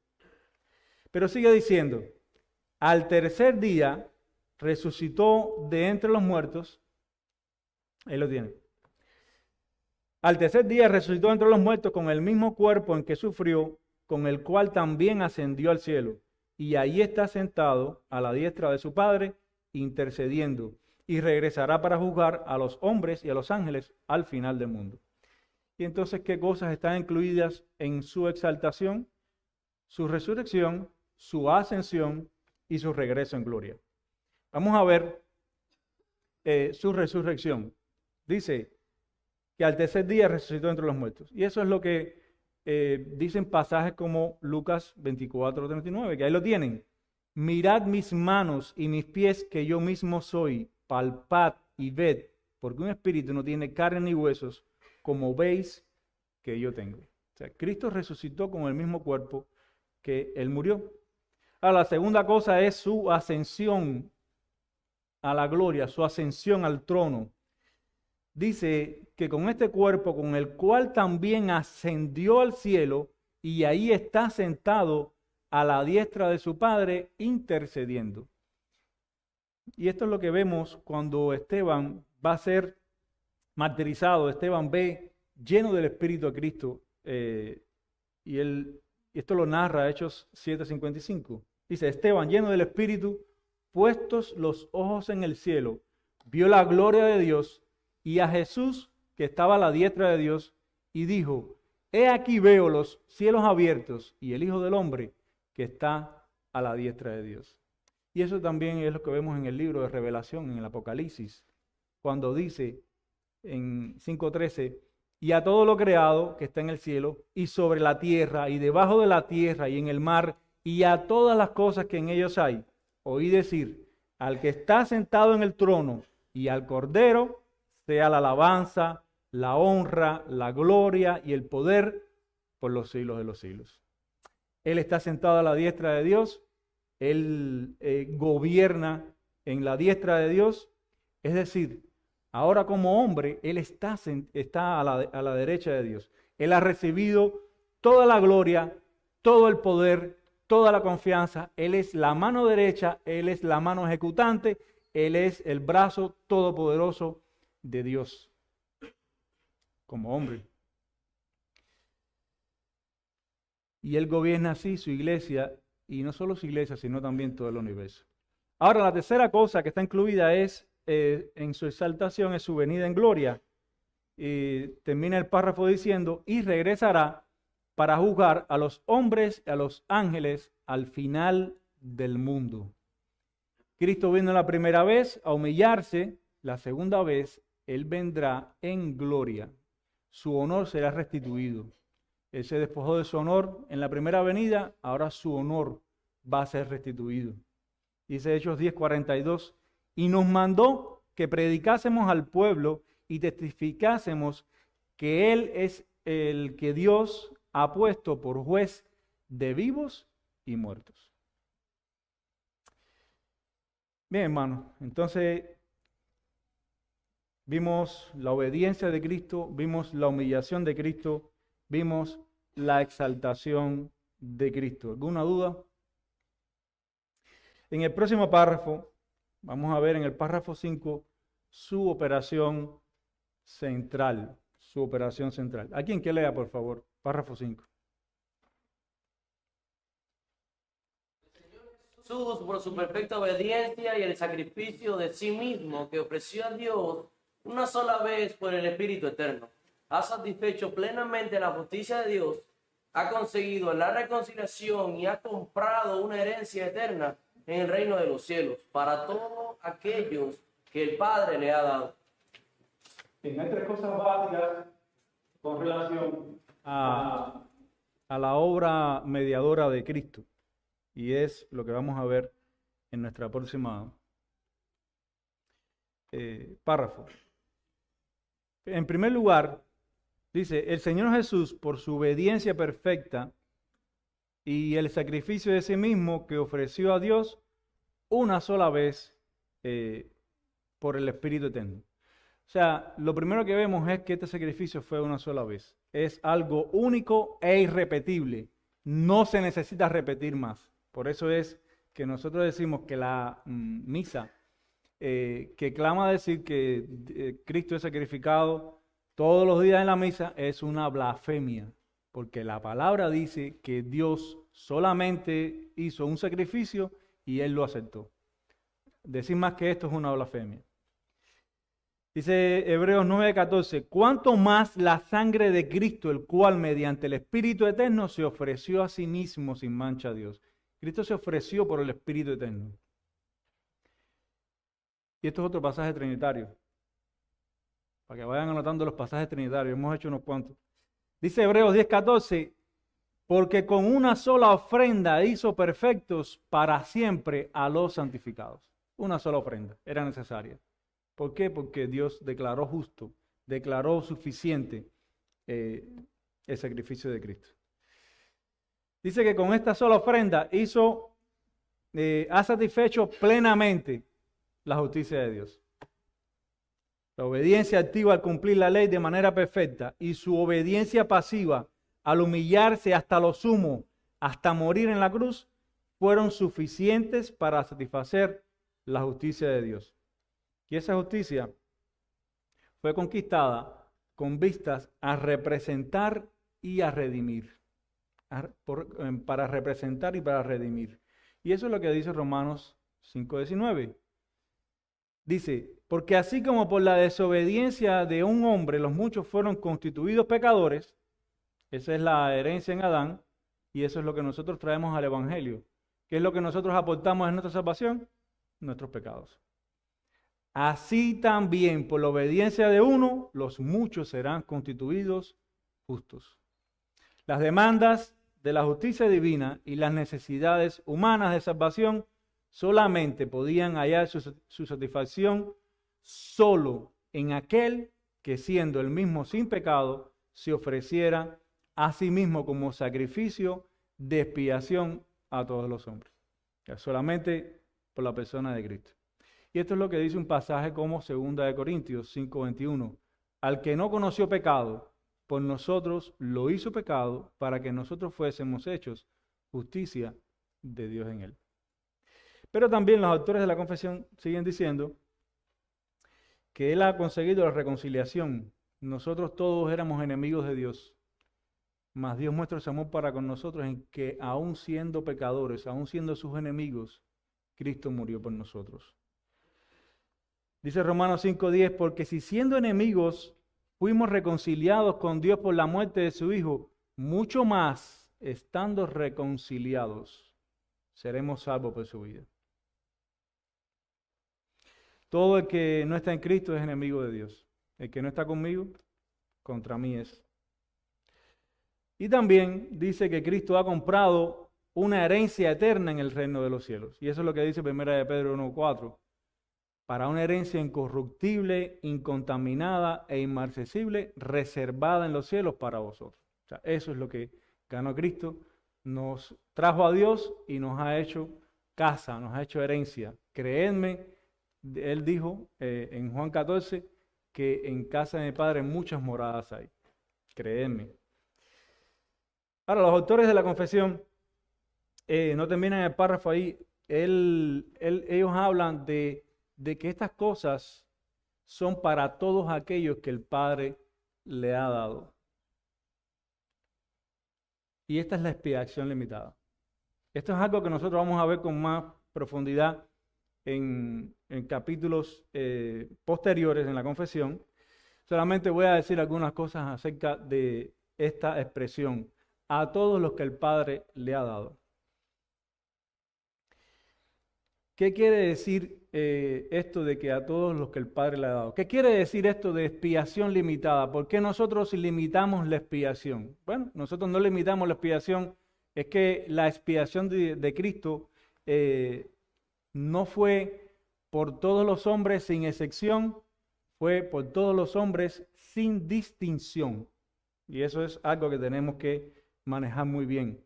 Pero sigue diciendo, al tercer día resucitó de entre los muertos. Ahí lo tiene. Al tercer día resucitó entre los muertos con el mismo cuerpo en que sufrió, con el cual también ascendió al cielo. Y ahí está sentado a la diestra de su Padre, intercediendo. Y regresará para juzgar a los hombres y a los ángeles al final del mundo. Y entonces, ¿qué cosas están incluidas en su exaltación? Su resurrección, su ascensión y su regreso en gloria. Vamos a ver su resurrección. Dice que al tercer día resucitó entre los muertos. Y eso es lo que dicen pasajes como Lucas 24:39, que ahí lo tienen. Mirad mis manos y mis pies, que yo mismo soy, palpad y ved, porque un espíritu no tiene carne ni huesos, como veis que yo tengo. O sea, Cristo resucitó con el mismo cuerpo que Él murió. Ahora, la segunda cosa es su ascensión a la gloria, su ascensión al trono. Dice que con este cuerpo, con el cual también ascendió al cielo, y ahí está sentado a la diestra de su Padre, intercediendo. Y esto es lo que vemos cuando Esteban va a ser martirizado. Esteban ve lleno del Espíritu de Cristo, y esto lo narra Hechos 7:55. Dice, Esteban, lleno del Espíritu, puestos los ojos en el cielo, vio la gloria de Dios y a Jesús que estaba a la diestra de Dios, y dijo, he aquí veo los cielos abiertos y el Hijo del Hombre que está a la diestra de Dios. Y eso también es lo que vemos en el libro de Revelación, en el Apocalipsis, cuando dice en 5:13, y a todo lo creado que está en el cielo y sobre la tierra y debajo de la tierra y en el mar y a todas las cosas que en ellos hay, oí decir, al que está sentado en el trono y al Cordero, sea la alabanza, la honra, la gloria y el poder por los siglos de los siglos. Él está sentado a la diestra de Dios, Él gobierna en la diestra de Dios, es decir, ahora como hombre, Él está a la derecha de Dios. Él ha recibido toda la gloria, todo el poder, toda la confianza. Él es la mano derecha, Él es la mano ejecutante, Él es el brazo todopoderoso de Dios como hombre. Y Él gobierna así su iglesia, y no solo su iglesia, sino también todo el universo. Ahora, la tercera cosa que está incluida es en su exaltación, en su venida en gloria. Y termina el párrafo diciendo, y regresará para juzgar a los hombres y a los ángeles al final del mundo. Cristo vino la primera vez a humillarse, la segunda vez Él vendrá en gloria. Su honor será restituido. Él se despojó de su honor en la primera venida, ahora su honor va a ser restituido. Dice Hechos 10:42, y nos mandó que predicásemos al pueblo y testificásemos que Él es el que Dios ha puesto por juez de vivos y muertos. Bien, hermanos, entonces vimos la obediencia de Cristo, vimos la humillación de Cristo, vimos la exaltación de Cristo. ¿Alguna duda? En el próximo párrafo, vamos a ver en el párrafo 5, su operación central. Su operación central. ¿Alguien que lea, por favor? Párrafo 5. Jesús, por su perfecta obediencia y el sacrificio de sí mismo que ofreció a Dios una sola vez por el Espíritu Eterno, ha satisfecho plenamente la justicia de Dios, ha conseguido la reconciliación y ha comprado una herencia eterna en el reino de los cielos para todos aquellos que el Padre le ha dado. Hay tres cosas básicas con relación a la obra mediadora de Cristo. Y es lo que vamos a ver en nuestra próxima párrafo. En primer lugar, dice, el Señor Jesús, por su obediencia perfecta y el sacrificio de sí mismo que ofreció a Dios una sola vez por el Espíritu Eterno. O sea, lo primero que vemos es que este sacrificio fue una sola vez. Es algo único e irrepetible. No se necesita repetir más. Por eso es que nosotros decimos que la misa, que clama a decir que Cristo es sacrificado todos los días en la misa, es una blasfemia. Porque la palabra dice que Dios solamente hizo un sacrificio y Él lo aceptó. Decir más que esto es una blasfemia. Dice Hebreos 9:14, ¿cuánto más la sangre de Cristo, el cual mediante el Espíritu Eterno se ofreció a sí mismo sin mancha a Dios? Cristo se ofreció por el Espíritu Eterno. Y esto es otro pasaje trinitario. Para que vayan anotando los pasajes trinitarios, hemos hecho unos cuantos. Dice Hebreos 10:14, porque con una sola ofrenda hizo perfectos para siempre a los santificados. Una sola ofrenda era necesaria. ¿Por qué? Porque Dios declaró justo, declaró suficiente el sacrificio de Cristo. Dice que con esta sola ofrenda ha satisfecho plenamente la justicia de Dios. La obediencia activa al cumplir la ley de manera perfecta y su obediencia pasiva al humillarse hasta lo sumo, hasta morir en la cruz, fueron suficientes para satisfacer la justicia de Dios. Y esa justicia fue conquistada con vistas a representar y a redimir. Para representar y para redimir. Y eso es lo que dice Romanos 5:19. Dice, porque así como por la desobediencia de un hombre los muchos fueron constituidos pecadores, esa es la herencia en Adán, y eso es lo que nosotros traemos al Evangelio. ¿Qué es lo que nosotros aportamos en nuestra salvación? Nuestros pecados. Así también por la obediencia de uno, los muchos serán constituidos justos. Las demandas de la justicia divina y las necesidades humanas de salvación solamente podían hallar su satisfacción solo en aquel que, siendo el mismo sin pecado, se ofreciera a sí mismo como sacrificio de expiación a todos los hombres. Solamente por la persona de Cristo. Y esto es lo que dice un pasaje como 2 Corintios 5:21. Al que no conoció pecado, por nosotros lo hizo pecado para que nosotros fuésemos hechos justicia de Dios en él. Pero también los autores de la confesión siguen diciendo que Él ha conseguido la reconciliación. Nosotros todos éramos enemigos de Dios, mas Dios muestra su amor para con nosotros en que aún siendo pecadores, aún siendo sus enemigos, Cristo murió por nosotros. Dice Romanos 5:10, porque si siendo enemigos fuimos reconciliados con Dios por la muerte de su Hijo, mucho más, estando reconciliados, seremos salvos por su vida. Todo el que no está en Cristo es enemigo de Dios. El que no está conmigo, contra mí es. Y también dice que Cristo ha comprado una herencia eterna en el reino de los cielos. Y eso es lo que dice 1 de Pedro 1:4. Para una herencia incorruptible, incontaminada e inmarcesible, reservada en los cielos para vosotros. O sea, eso es lo que ganó Cristo. Nos trajo a Dios y nos ha hecho casa, nos ha hecho herencia. Creedme, Él dijo en Juan 14, que en casa de mi Padre muchas moradas hay. Creedme. Ahora, los autores de la confesión no terminan el párrafo ahí. Ellos hablan de que estas cosas son para todos aquellos que el Padre le ha dado. Y esta es la expiación limitada. Esto es algo que nosotros vamos a ver con más profundidad en capítulos posteriores en la confesión. Solamente voy a decir algunas cosas acerca de esta expresión, a todos los que el Padre le ha dado. ¿Qué quiere decir esto de que a todos los que el Padre le ha dado? ¿Qué quiere decir esto de expiación limitada? ¿Por qué nosotros limitamos la expiación? Bueno, nosotros no limitamos la expiación, es que la expiación de Cristo no fue por todos los hombres sin excepción, fue por todos los hombres sin distinción. Y eso es algo que tenemos que manejar muy bien.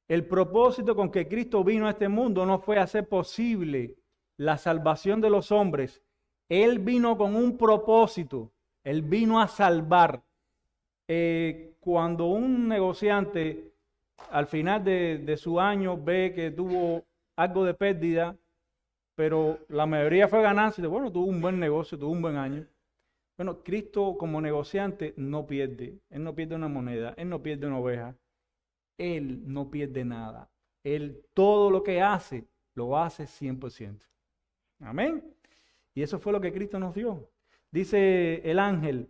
El propósito con que Cristo vino a este mundo no fue hacer posible la salvación de los hombres. Él vino con un propósito. Él vino a salvar. Cuando un negociante al final de su año ve que tuvo algo de pérdida, pero la mayoría fue ganancia, bueno, tuvo un buen negocio, tuvo un buen año. Bueno, Cristo como negociante no pierde. Él no pierde una moneda, Él no pierde una oveja. Él no pierde nada. Él todo lo que hace, lo hace 100%. Amén. Y eso fue lo que Cristo nos dio. Dice el ángel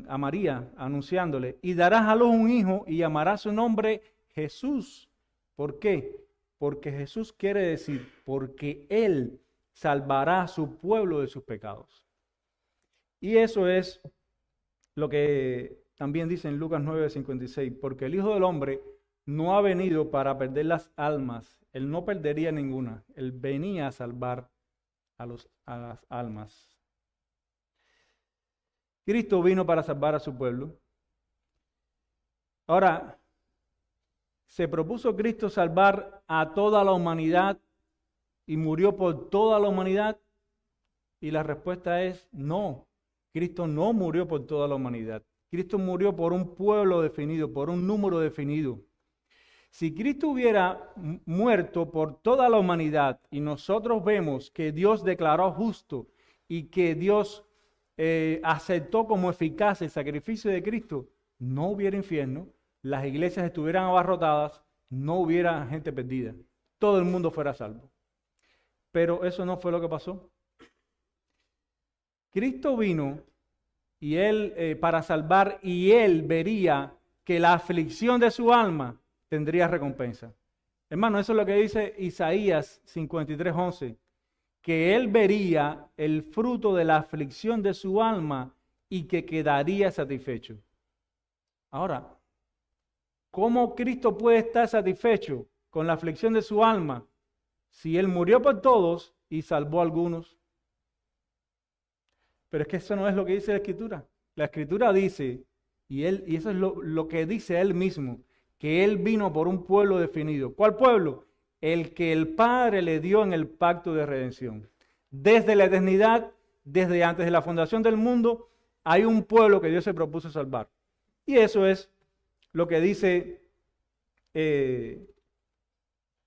a María, anunciándole, y darás a luz un hijo y llamarás su nombre Jesús. ¿Por qué? Porque Jesús quiere decir, porque Él salvará a su pueblo de sus pecados. Y eso es lo que también dice en Lucas 9:56, porque el Hijo del Hombre no ha venido para perder las almas. Él no perdería ninguna. Él venía a salvar a las almas. Cristo vino para salvar a su pueblo. Ahora, ¿se propuso Cristo salvar a toda la humanidad y murió por toda la humanidad? Y la respuesta es no. Cristo no murió por toda la humanidad. Cristo murió por un pueblo definido, por un número definido. Si Cristo hubiera muerto por toda la humanidad y nosotros vemos que Dios declaró justo y que Dios aceptó como eficaz el sacrificio de Cristo, no hubiera infierno, las iglesias estuvieran abarrotadas, no hubiera gente perdida, todo el mundo fuera salvo. Pero eso no fue lo que pasó. Cristo vino y Él para salvar, y Él vería que la aflicción de su alma tendría recompensa. Hermano, eso es lo que dice Isaías 53:11, que Él vería el fruto de la aflicción de su alma y que quedaría satisfecho. Ahora, ¿cómo Cristo puede estar satisfecho con la aflicción de su alma si Él murió por todos y salvó a algunos? Pero es que eso no es lo que dice la Escritura. La Escritura dice, y eso es lo que dice Él mismo, que Él vino por un pueblo definido. ¿Cuál pueblo? El que el Padre le dio en el pacto de redención. Desde la eternidad, desde antes de la fundación del mundo, hay un pueblo que Dios se propuso salvar. Y eso es lo que dice en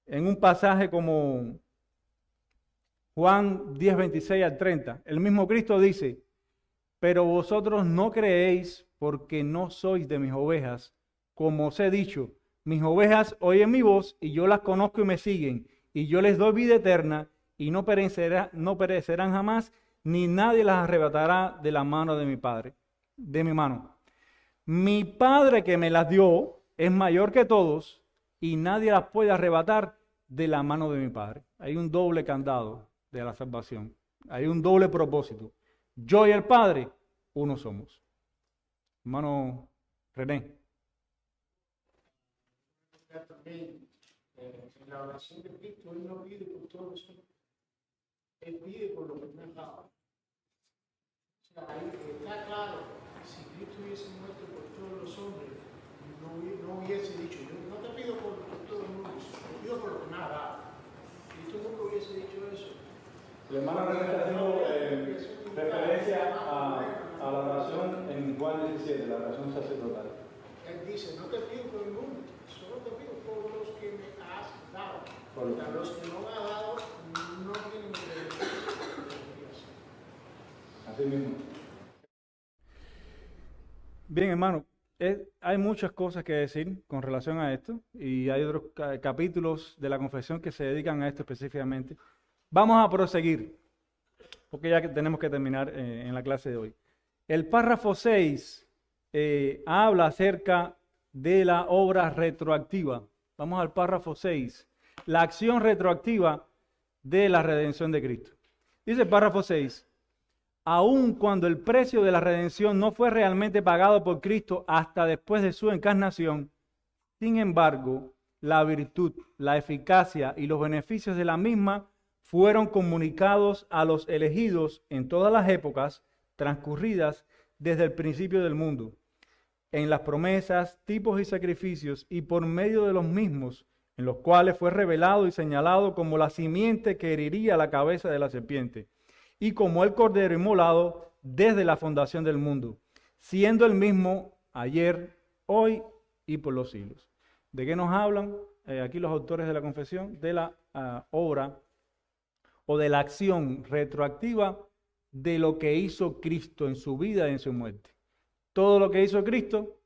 un pasaje como Juan 10:26 al 30. El mismo Cristo dice, pero vosotros no creéis porque no sois de mis ovejas. Como os he dicho, mis ovejas oyen mi voz y yo las conozco y me siguen. Y yo les doy vida eterna y no perecerán jamás, ni nadie las arrebatará de la mano de mi Padre, de mi mano. Mi Padre que me las dio es mayor que todos y nadie las puede arrebatar de la mano de mi Padre. Hay un doble candado de la salvación. Hay un doble propósito. Yo y el Padre, uno somos. Hermano René. También, en la oración de Cristo, Él no pide por todos los hombres. Él pide por lo que no es dado. O sea, ahí está claro, si Cristo hubiese muerto por todos los hombres, no hubiese dicho, yo no te pido por todo el mundo, te pido por lo que me has dado. Cristo nunca hubiese dicho eso. El hermano René está haciendo referencia a la oración en Juan 17, la oración sacerdotal. Él dice, no te pido por el mundo, solo te pido por los que me has dado. Porque a los que no me has dado, no tienen derecho. Así mismo. Bien, hermano, hay muchas cosas que decir con relación a esto y hay otros capítulos de la confesión que se dedican a esto específicamente. Vamos a proseguir, porque ya que tenemos que terminar en la clase de hoy. El párrafo 6 habla acerca de la obra retroactiva. Vamos al párrafo 6. La acción retroactiva de la redención de Cristo. Dice el párrafo 6. Aun cuando el precio de la redención no fue realmente pagado por Cristo hasta después de su encarnación, sin embargo, la virtud, la eficacia y los beneficios de la misma fueron comunicados a los elegidos en todas las épocas transcurridas desde el principio del mundo, en las promesas, tipos y sacrificios, y por medio de los mismos, en los cuales fue revelado y señalado como la simiente que heriría la cabeza de la serpiente, y como el cordero inmolado desde la fundación del mundo, siendo el mismo ayer, hoy y por los siglos. ¿De qué nos hablan aquí los autores de la confesión? De la obra o de la acción retroactiva de lo que hizo Cristo en su vida y en su muerte. Todo lo que hizo Cristo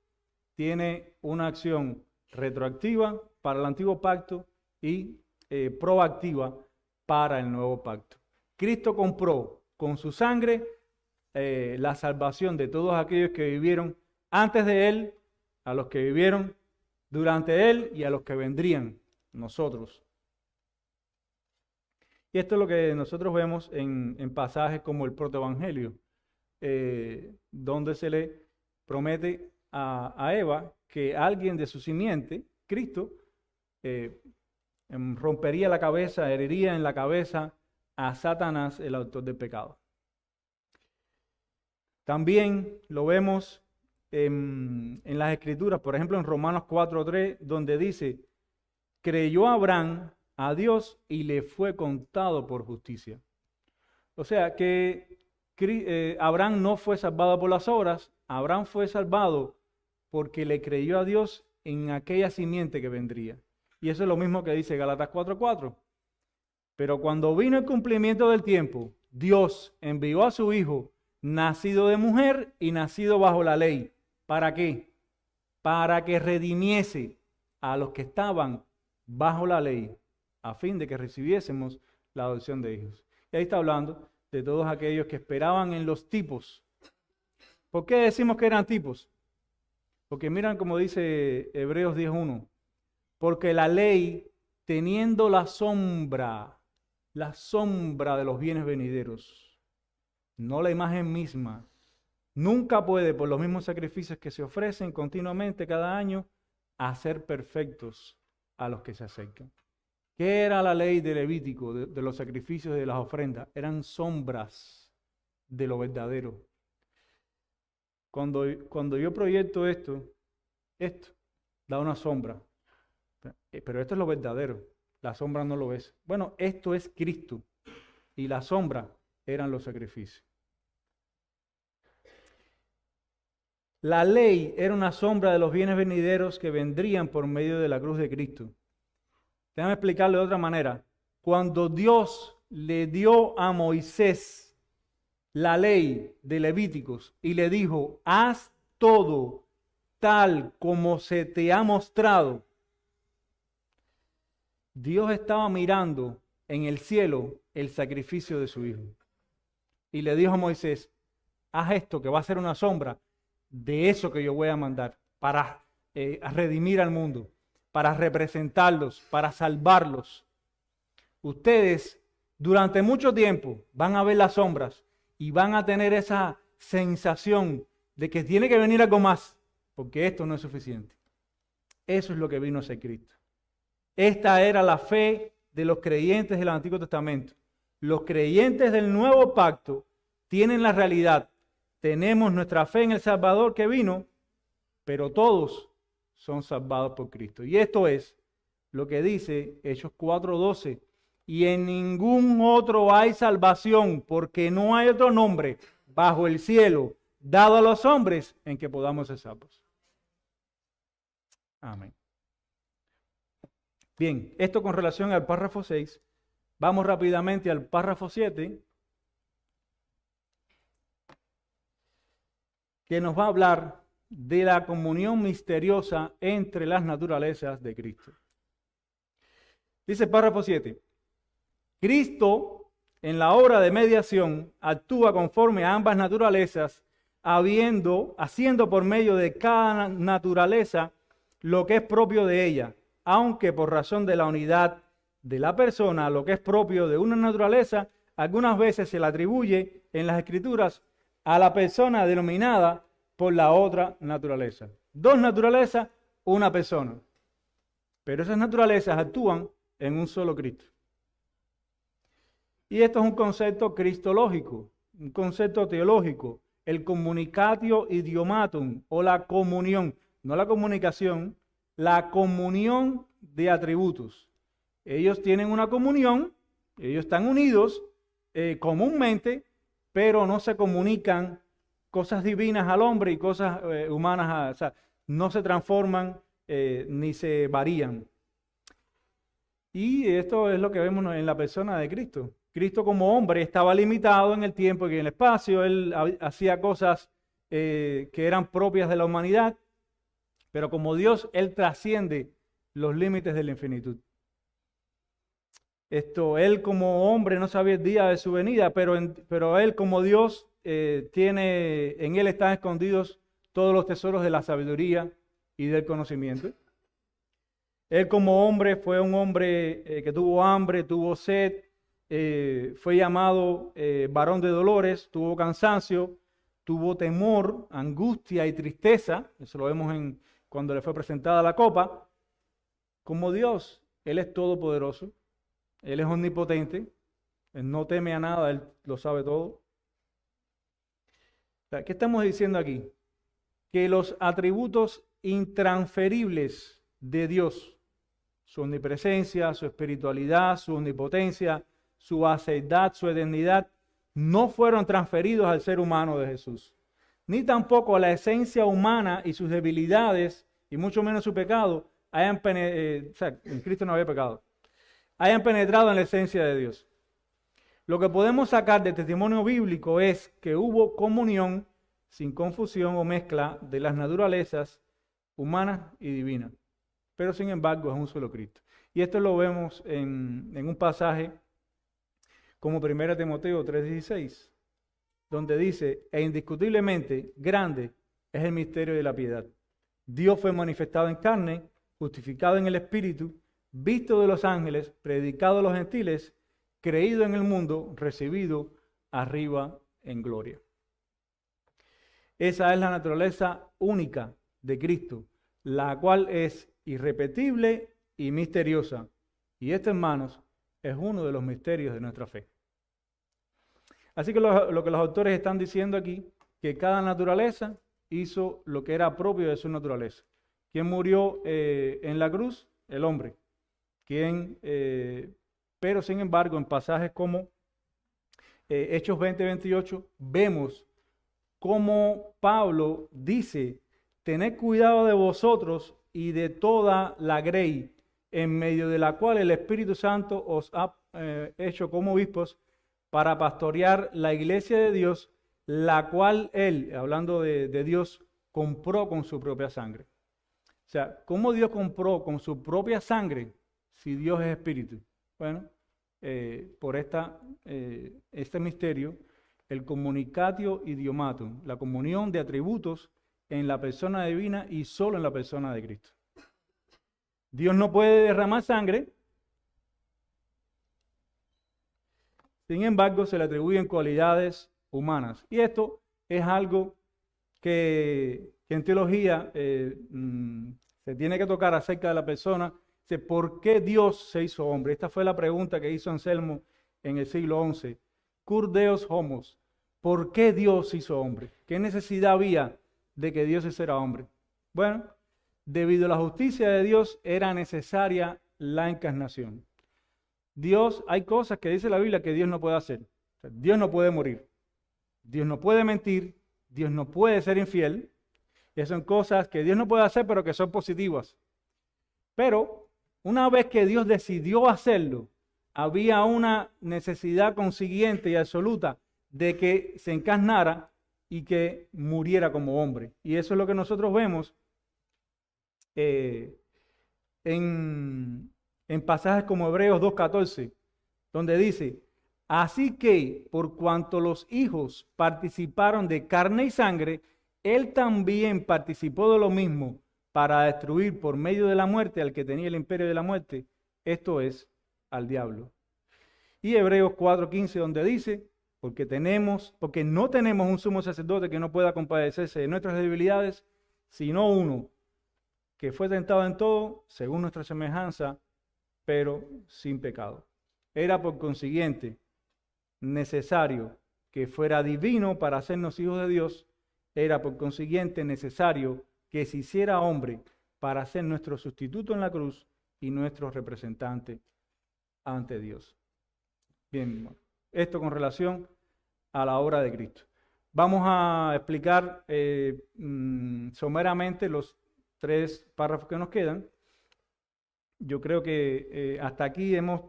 tiene una acción retroactiva para el antiguo pacto y proactiva para el nuevo pacto. Cristo compró con su sangre la salvación de todos aquellos que vivieron antes de Él, a los que vivieron durante Él y a los que vendrían, nosotros. Y esto es lo que nosotros vemos en pasajes como el protoevangelio, donde se le promete a Eva que alguien de su simiente, Cristo, rompería la cabeza, heriría en la cabeza a Satanás, el autor del pecado. También lo vemos en las Escrituras, por ejemplo en Romanos 4:3, donde dice, creyó Abraham a Dios y le fue contado por justicia. O sea que Abraham no fue salvado por las obras, Abraham fue salvado porque le creyó a Dios en aquella simiente que vendría. Y eso es lo mismo que dice Gálatas 4:4. Pero cuando vino el cumplimiento del tiempo, Dios envió a su Hijo, nacido de mujer y nacido bajo la ley. ¿Para qué? Para que redimiese a los que estaban bajo la ley, a fin de que recibiésemos la adopción de hijos. Y ahí está hablando de todos aquellos que esperaban en los tipos. ¿Por qué decimos que eran tipos? Porque miran como dice Hebreos 10:1, porque la ley, teniendo la sombra de los bienes venideros, no la imagen misma, nunca puede, por los mismos sacrificios que se ofrecen continuamente cada año, hacer perfectos a los que se acercan. ¿Qué era la ley de Levítico, de los sacrificios y de las ofrendas? Eran sombras de lo verdadero. Cuando yo proyecto esto da una sombra. Pero esto es lo verdadero. La sombra no lo ves. Bueno, esto es Cristo. Y la sombra eran los sacrificios. La ley era una sombra de los bienes venideros que vendrían por medio de la cruz de Cristo. Déjame explicarlo de otra manera. Cuando Dios le dio a Moisés la ley de Levíticos y le dijo, haz todo tal como se te ha mostrado, Dios estaba mirando en el cielo el sacrificio de su Hijo. y le dijo a Moisés, haz esto que va a ser una sombra de eso que yo voy a mandar para redimir al mundo, para representarlos, para salvarlos. Ustedes durante mucho tiempo van a ver las sombras y van a tener esa sensación de que tiene que venir algo más, porque esto no es suficiente. Eso es lo que vino a ser Cristo. Esta era la fe de los creyentes del Antiguo Testamento. Los creyentes del Nuevo Pacto tienen la realidad. Tenemos nuestra fe en el Salvador que vino, pero todos son salvados por Cristo. Y esto es lo que dice Hechos 4:12. Y en ningún otro hay salvación, porque no hay otro nombre bajo el cielo dado a los hombres en que podamos ser salvos. Amén. Bien, esto con relación al párrafo 6. Vamos rápidamente al párrafo 7, que nos va a hablar de la comunión misteriosa entre las naturalezas de Cristo. Dice el párrafo 7. Cristo, en la obra de mediación, actúa conforme a ambas naturalezas, haciendo por medio de cada naturaleza lo que es propio de ella, aunque por razón de la unidad de la persona, lo que es propio de una naturaleza, algunas veces se le atribuye en las Escrituras a la persona denominada por la otra naturaleza. Dos naturalezas, una persona. Pero esas naturalezas actúan en un solo Cristo. Y esto es un concepto cristológico, un concepto teológico, el communicatio idiomatum o la comunión, no la comunicación, la comunión de atributos. Ellos tienen una comunión, ellos están unidos comúnmente, pero no se comunican cosas divinas al hombre y cosas humanas, o sea, no se transforman ni se varían. Y esto es lo que vemos en la persona de Cristo. Cristo como hombre estaba limitado en el tiempo y en el espacio, él hacía cosas que eran propias de la humanidad, pero como Dios, él trasciende los límites de la infinitud. Él como hombre no sabía el día de su venida, pero él como Dios en él están escondidos todos los tesoros de la sabiduría y del conocimiento. Él como hombre fue un hombre que tuvo hambre, tuvo sed, fue llamado varón de dolores, tuvo cansancio, tuvo temor, angustia y tristeza. Eso lo vemos cuando le fue presentada la copa. Como Dios, Él es todopoderoso, Él es omnipotente, Él no teme a nada, Él lo sabe todo. ¿Qué estamos diciendo aquí? Que los atributos intransferibles de Dios, su omnipresencia, su espiritualidad, su omnipotencia, su aceidad, su eternidad, no fueron transferidos al ser humano de Jesús, ni tampoco a la esencia humana y sus debilidades, y mucho menos su pecado, en Cristo no había pecado, hayan penetrado en la esencia de Dios. Lo que podemos sacar del testimonio bíblico es que hubo comunión sin confusión o mezcla de las naturalezas humanas y divinas, pero sin embargo es un solo Cristo. Y esto lo vemos en un pasaje como 1 Timoteo 3:16, donde dice, e indiscutiblemente grande es el misterio de la piedad. Dios fue manifestado en carne, justificado en el Espíritu, visto de los ángeles, predicado a los gentiles, creído en el mundo, recibido arriba en gloria. Esa es la naturaleza única de Cristo, la cual es irrepetible y misteriosa. Y esto, hermanos, es uno de los misterios de nuestra fe. Así que lo que los autores están diciendo aquí, que cada naturaleza hizo lo que era propio de su naturaleza. ¿Quién murió en la cruz? El hombre. Pero sin embargo, en pasajes como Hechos 20:28, vemos cómo Pablo dice, tened cuidado de vosotros y de toda la grey, en medio de la cual el Espíritu Santo os ha hecho como obispos para pastorear la iglesia de Dios, la cual él, hablando de Dios, compró con su propia sangre. O sea, ¿cómo Dios compró con su propia sangre si Dios es espíritu? Bueno, por este misterio el communicatio idiomatum, la comunión de atributos en la persona divina y solo en la persona de Cristo. Dios no puede derramar sangre, sin embargo se le atribuyen cualidades humanas. Y esto es algo que en teología se tiene que tocar acerca de la persona. ¿Por qué Dios se hizo hombre? Esta fue la pregunta que hizo Anselmo en el siglo XI. Cur Deus homos. ¿Por qué Dios se hizo hombre? ¿Qué necesidad había de que Dios hiciera hombre? Bueno, debido a la justicia de Dios era necesaria la encarnación. Dios, hay cosas que dice la Biblia que Dios no puede hacer. O sea, Dios no puede morir. Dios no puede mentir. Dios no puede ser infiel. Y son cosas que Dios no puede hacer, pero que son positivas. Pero una vez que Dios decidió hacerlo, había una necesidad consiguiente y absoluta de que se encarnara y que muriera como hombre. Y eso es lo que nosotros vemos en pasajes como Hebreos 2:14, donde dice: así que por cuanto los hijos participaron de carne y sangre, él también participó de lo mismo para destruir por medio de la muerte al que tenía el imperio de la muerte, esto es, al diablo. Y Hebreos 4:15, donde dice: porque no tenemos un sumo sacerdote que no pueda compadecerse de nuestras debilidades, sino uno que fue tentado en todo, según nuestra semejanza, pero sin pecado. Era por consiguiente necesario que fuera divino para hacernos hijos de Dios. Era por consiguiente necesario que se hiciera hombre para ser nuestro sustituto en la cruz y nuestro representante ante Dios. Bien, esto con relación a la obra de Cristo. Vamos a explicar someramente los 3 párrafos que nos quedan. Yo creo que hasta aquí hemos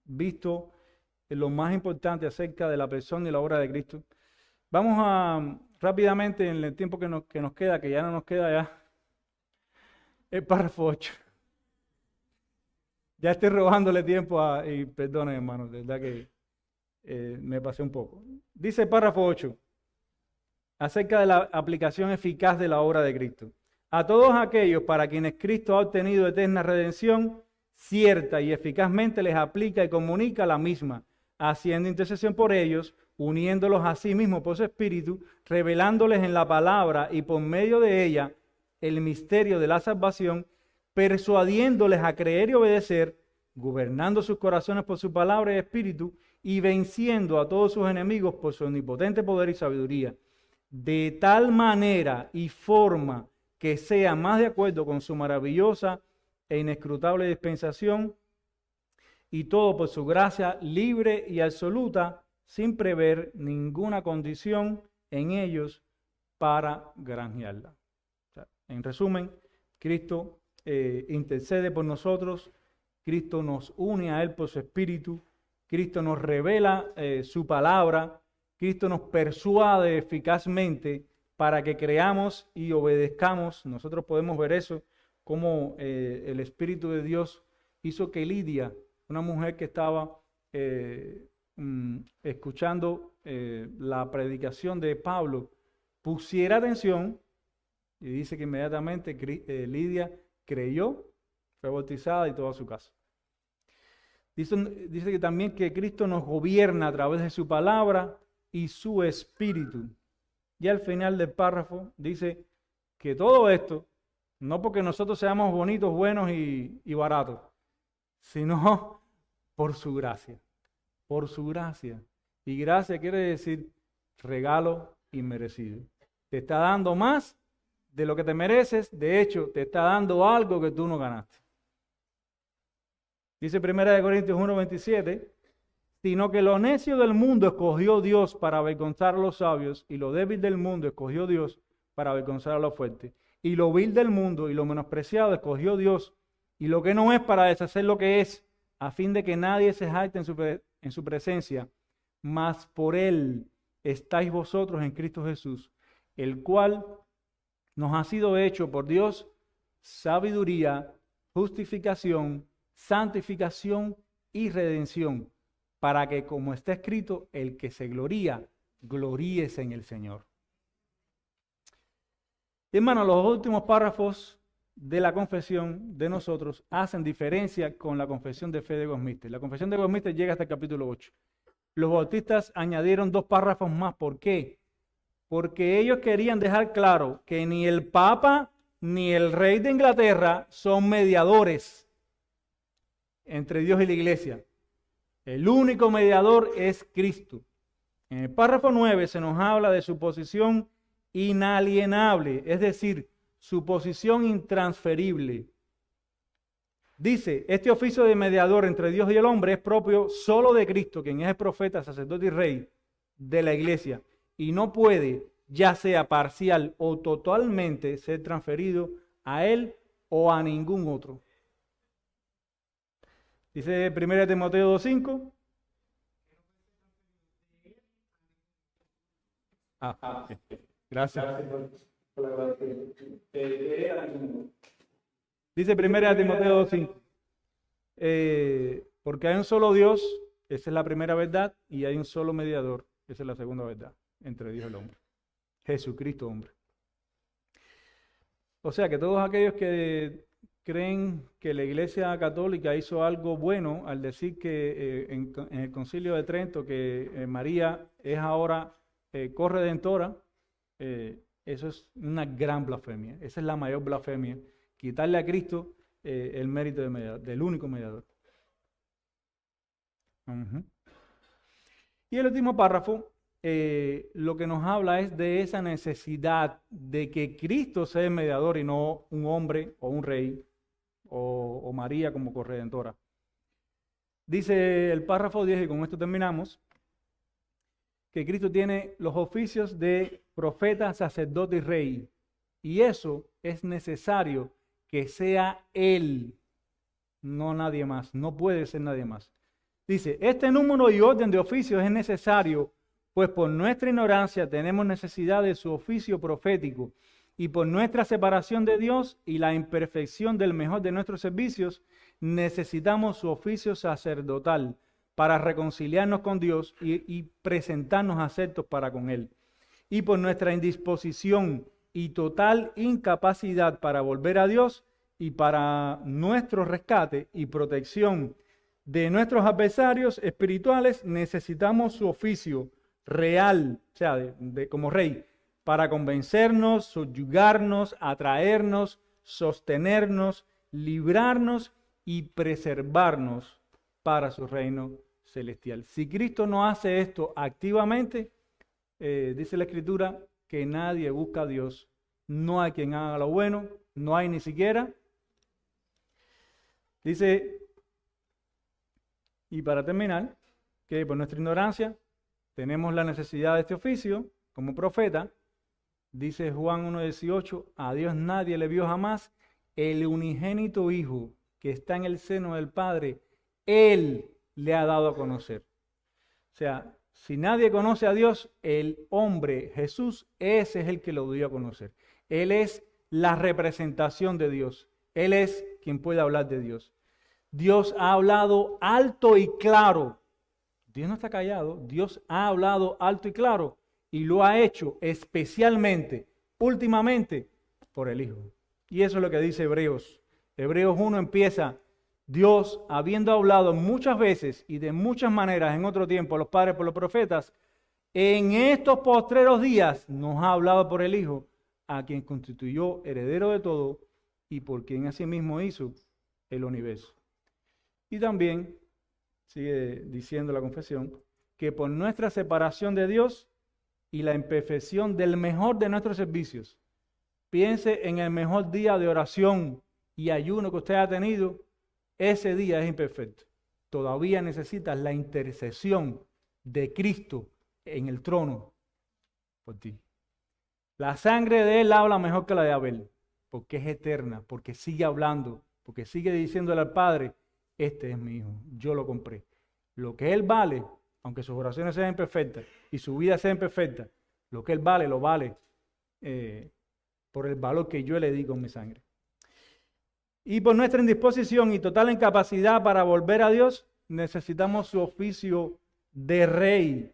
visto lo más importante acerca de la persona y la obra de Cristo. Vamos a rápidamente, en el tiempo que nos queda, que ya no nos queda ya, el párrafo 8. Ya estoy robándole tiempo y perdonen, hermano, de verdad que me pasé un poco. Dice el párrafo 8, acerca de la aplicación eficaz de la obra de Cristo. A todos aquellos para quienes Cristo ha obtenido eterna redención, cierta y eficazmente les aplica y comunica la misma, haciendo intercesión por ellos, uniéndolos a sí mismo por su Espíritu, revelándoles en la palabra y por medio de ella el misterio de la salvación, persuadiéndoles a creer y obedecer, gobernando sus corazones por su palabra y Espíritu, y venciendo a todos sus enemigos por su omnipotente poder y sabiduría, de tal manera y forma que sea más de acuerdo con su maravillosa e inescrutable dispensación, y todo por su gracia libre y absoluta, sin prever ninguna condición en ellos para granjearla. O sea, en resumen, Cristo intercede por nosotros, Cristo nos une a Él por su Espíritu, Cristo nos revela su palabra, Cristo nos persuade eficazmente para que creamos y obedezcamos. Nosotros podemos ver eso, como el Espíritu de Dios hizo que Lidia, una mujer que estaba escuchando la predicación de Pablo, pusiera atención, y dice que inmediatamente Lidia creyó, fue bautizada y toda su casa. Dice que también que Cristo nos gobierna a través de su palabra y su Espíritu. Y al final del párrafo dice que todo esto, no porque nosotros seamos bonitos, buenos y baratos, sino por su gracia. Por su gracia. Y gracia quiere decir regalo inmerecido. Te está dando más de lo que te mereces. De hecho, te está dando algo que tú no ganaste. Dice 1 Corintios 1:27, sino que lo necio del mundo escogió Dios para avergonzar a los sabios, y lo débil del mundo escogió Dios para avergonzar a los fuertes. Y lo vil del mundo y lo menospreciado escogió Dios, y lo que no es para deshacer lo que es, a fin de que nadie se jacte en su presencia. Mas por Él estáis vosotros en Cristo Jesús, el cual nos ha sido hecho por Dios sabiduría, justificación, santificación y redención, para que, como está escrito, el que se gloría, gloríese en el Señor. Hermano, los últimos párrafos de la confesión de nosotros hacen diferencia con la confesión de fe de Westminster. La confesión de Westminster llega hasta el capítulo 8. Los bautistas añadieron 2 párrafos más. ¿Por qué? Porque ellos querían dejar claro que ni el Papa ni el rey de Inglaterra son mediadores entre Dios y la iglesia. El único mediador es Cristo. En el párrafo 9 se nos habla de su posición inalienable, es decir, su posición intransferible. Dice, este oficio de mediador entre Dios y el hombre es propio solo de Cristo, quien es el profeta, sacerdote y rey de la iglesia, y no puede, ya sea parcial o totalmente, ser transferido a él o a ningún otro. Dice 1 Timoteo 2:5. Gracias. Dice 1 Timoteo 2:5. Porque hay un solo Dios, esa es la primera verdad, y hay un solo mediador, esa es la segunda verdad, entre Dios y el hombre. Jesucristo, hombre. O sea que todos aquellos que creen que la Iglesia Católica hizo algo bueno al decir que en el Concilio de Trento que María es ahora corredentora, eso es una gran blasfemia. Esa es la mayor blasfemia. Quitarle a Cristo el mérito de mediador, del único mediador. Y el último párrafo lo que nos habla es de esa necesidad de que Cristo sea el mediador y no un hombre o un rey o María como corredentora. Dice el párrafo 10, y con esto terminamos, que Cristo tiene los oficios de profeta, sacerdote y rey. Y eso es necesario que sea Él, no nadie más. No puede ser nadie más. Dice, este número y orden de oficios es necesario, pues por nuestra ignorancia tenemos necesidad de su oficio profético, y por nuestra separación de Dios y la imperfección del mejor de nuestros servicios, necesitamos su oficio sacerdotal para reconciliarnos con Dios y presentarnos aceptos para con Él. Y por nuestra indisposición y total incapacidad para volver a Dios y para nuestro rescate y protección de nuestros adversarios espirituales, necesitamos su oficio real, o sea, como rey, para convencernos, subyugarnos, atraernos, sostenernos, librarnos y preservarnos para su reino celestial. Si Cristo no hace esto activamente, dice la Escritura que nadie busca a Dios. No hay quien haga lo bueno, no hay ni siquiera. Dice, y para terminar, que por nuestra ignorancia tenemos la necesidad de este oficio como profeta. Dice Juan 1:18, a Dios nadie le vio jamás, el unigénito Hijo que está en el seno del Padre, Él le ha dado a conocer. O sea, si nadie conoce a Dios, el hombre, Jesús, ese es el que lo dio a conocer. Él es la representación de Dios. Él es quien puede hablar de Dios. Dios ha hablado alto y claro. Dios no está callado. Dios ha hablado alto y claro y lo ha hecho especialmente, últimamente, por el Hijo. Y eso es lo que dice Hebreos. Hebreos 1 empieza, Dios, habiendo hablado muchas veces y de muchas maneras en otro tiempo a los padres por los profetas, en estos postreros días nos ha hablado por el Hijo, a quien constituyó heredero de todo y por quien asimismo hizo el universo. Y también, sigue diciendo la confesión, que por nuestra separación de Dios y la imperfección del mejor de nuestros servicios, piense en el mejor día de oración y ayuno que usted ha tenido, ese día es imperfecto. Todavía necesitas la intercesión de Cristo en el trono por ti. La sangre de Él habla mejor que la de Abel, porque es eterna, porque sigue hablando, porque sigue diciéndole al Padre, este es mi hijo, yo lo compré. Lo que Él vale, aunque sus oraciones sean imperfectas y su vida sea imperfecta, lo que Él vale, lo vale por el valor que yo le di con mi sangre. Y por nuestra indisposición y total incapacidad para volver a Dios, necesitamos su oficio de rey.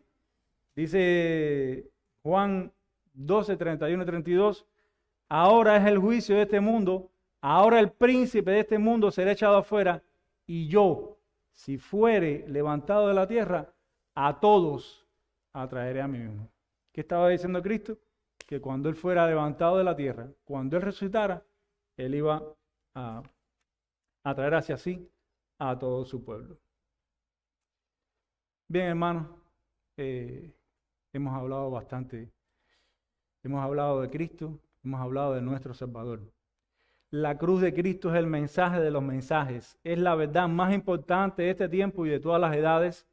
Dice Juan 12, 31 y 32, ahora es el juicio de este mundo, ahora el príncipe de este mundo será echado afuera, y yo, si fuere levantado de la tierra, a todos atraeré a mí mismo. ¿Qué estaba diciendo Cristo? Que cuando Él fuera levantado de la tierra, cuando Él resucitara, Él iba a atraer hacia sí a todo su pueblo. Bien, hermanos, hemos hablado bastante, hemos hablado de Cristo, hemos hablado de nuestro Salvador. La cruz de Cristo es el mensaje de los mensajes, es la verdad más importante de este tiempo y de todas las edades,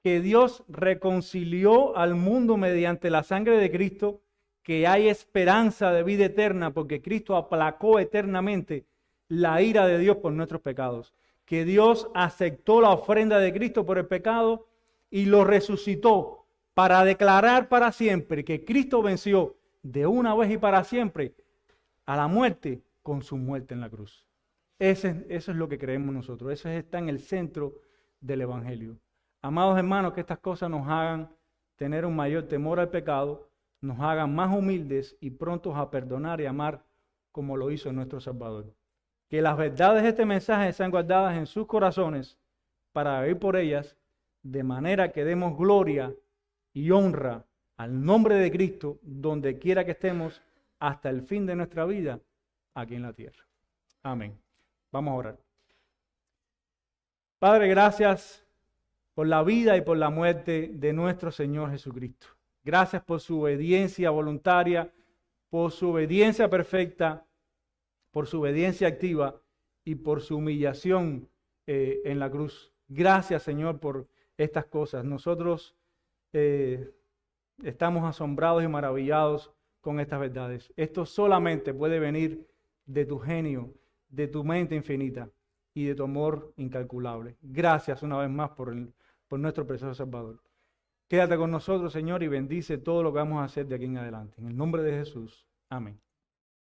que Dios reconcilió al mundo mediante la sangre de Cristo, que hay esperanza de vida eterna porque Cristo aplacó eternamente la ira de Dios por nuestros pecados, que Dios aceptó la ofrenda de Cristo por el pecado y lo resucitó para declarar para siempre que Cristo venció de una vez y para siempre a la muerte con su muerte en la cruz. Eso es lo que creemos nosotros, eso está en el centro del Evangelio. Amados hermanos, que estas cosas nos hagan tener un mayor temor al pecado, nos hagan más humildes y prontos a perdonar y amar como lo hizo nuestro Salvador. Que las verdades de este mensaje sean guardadas en sus corazones para vivir por ellas, de manera que demos gloria y honra al nombre de Cristo donde quiera que estemos hasta el fin de nuestra vida aquí en la tierra. Amén. Vamos a orar. Padre, gracias por la vida y por la muerte de nuestro Señor Jesucristo. Gracias por su obediencia voluntaria, por su obediencia perfecta, por su obediencia activa y por su humillación en la cruz. Gracias, Señor, por estas cosas. Nosotros estamos asombrados y maravillados con estas verdades. Esto solamente puede venir de tu genio, de tu mente infinita y de tu amor incalculable. Gracias una vez más por nuestro precioso Salvador. Quédate con nosotros, Señor, y bendice todo lo que vamos a hacer de aquí en adelante. En el nombre de Jesús. Amén.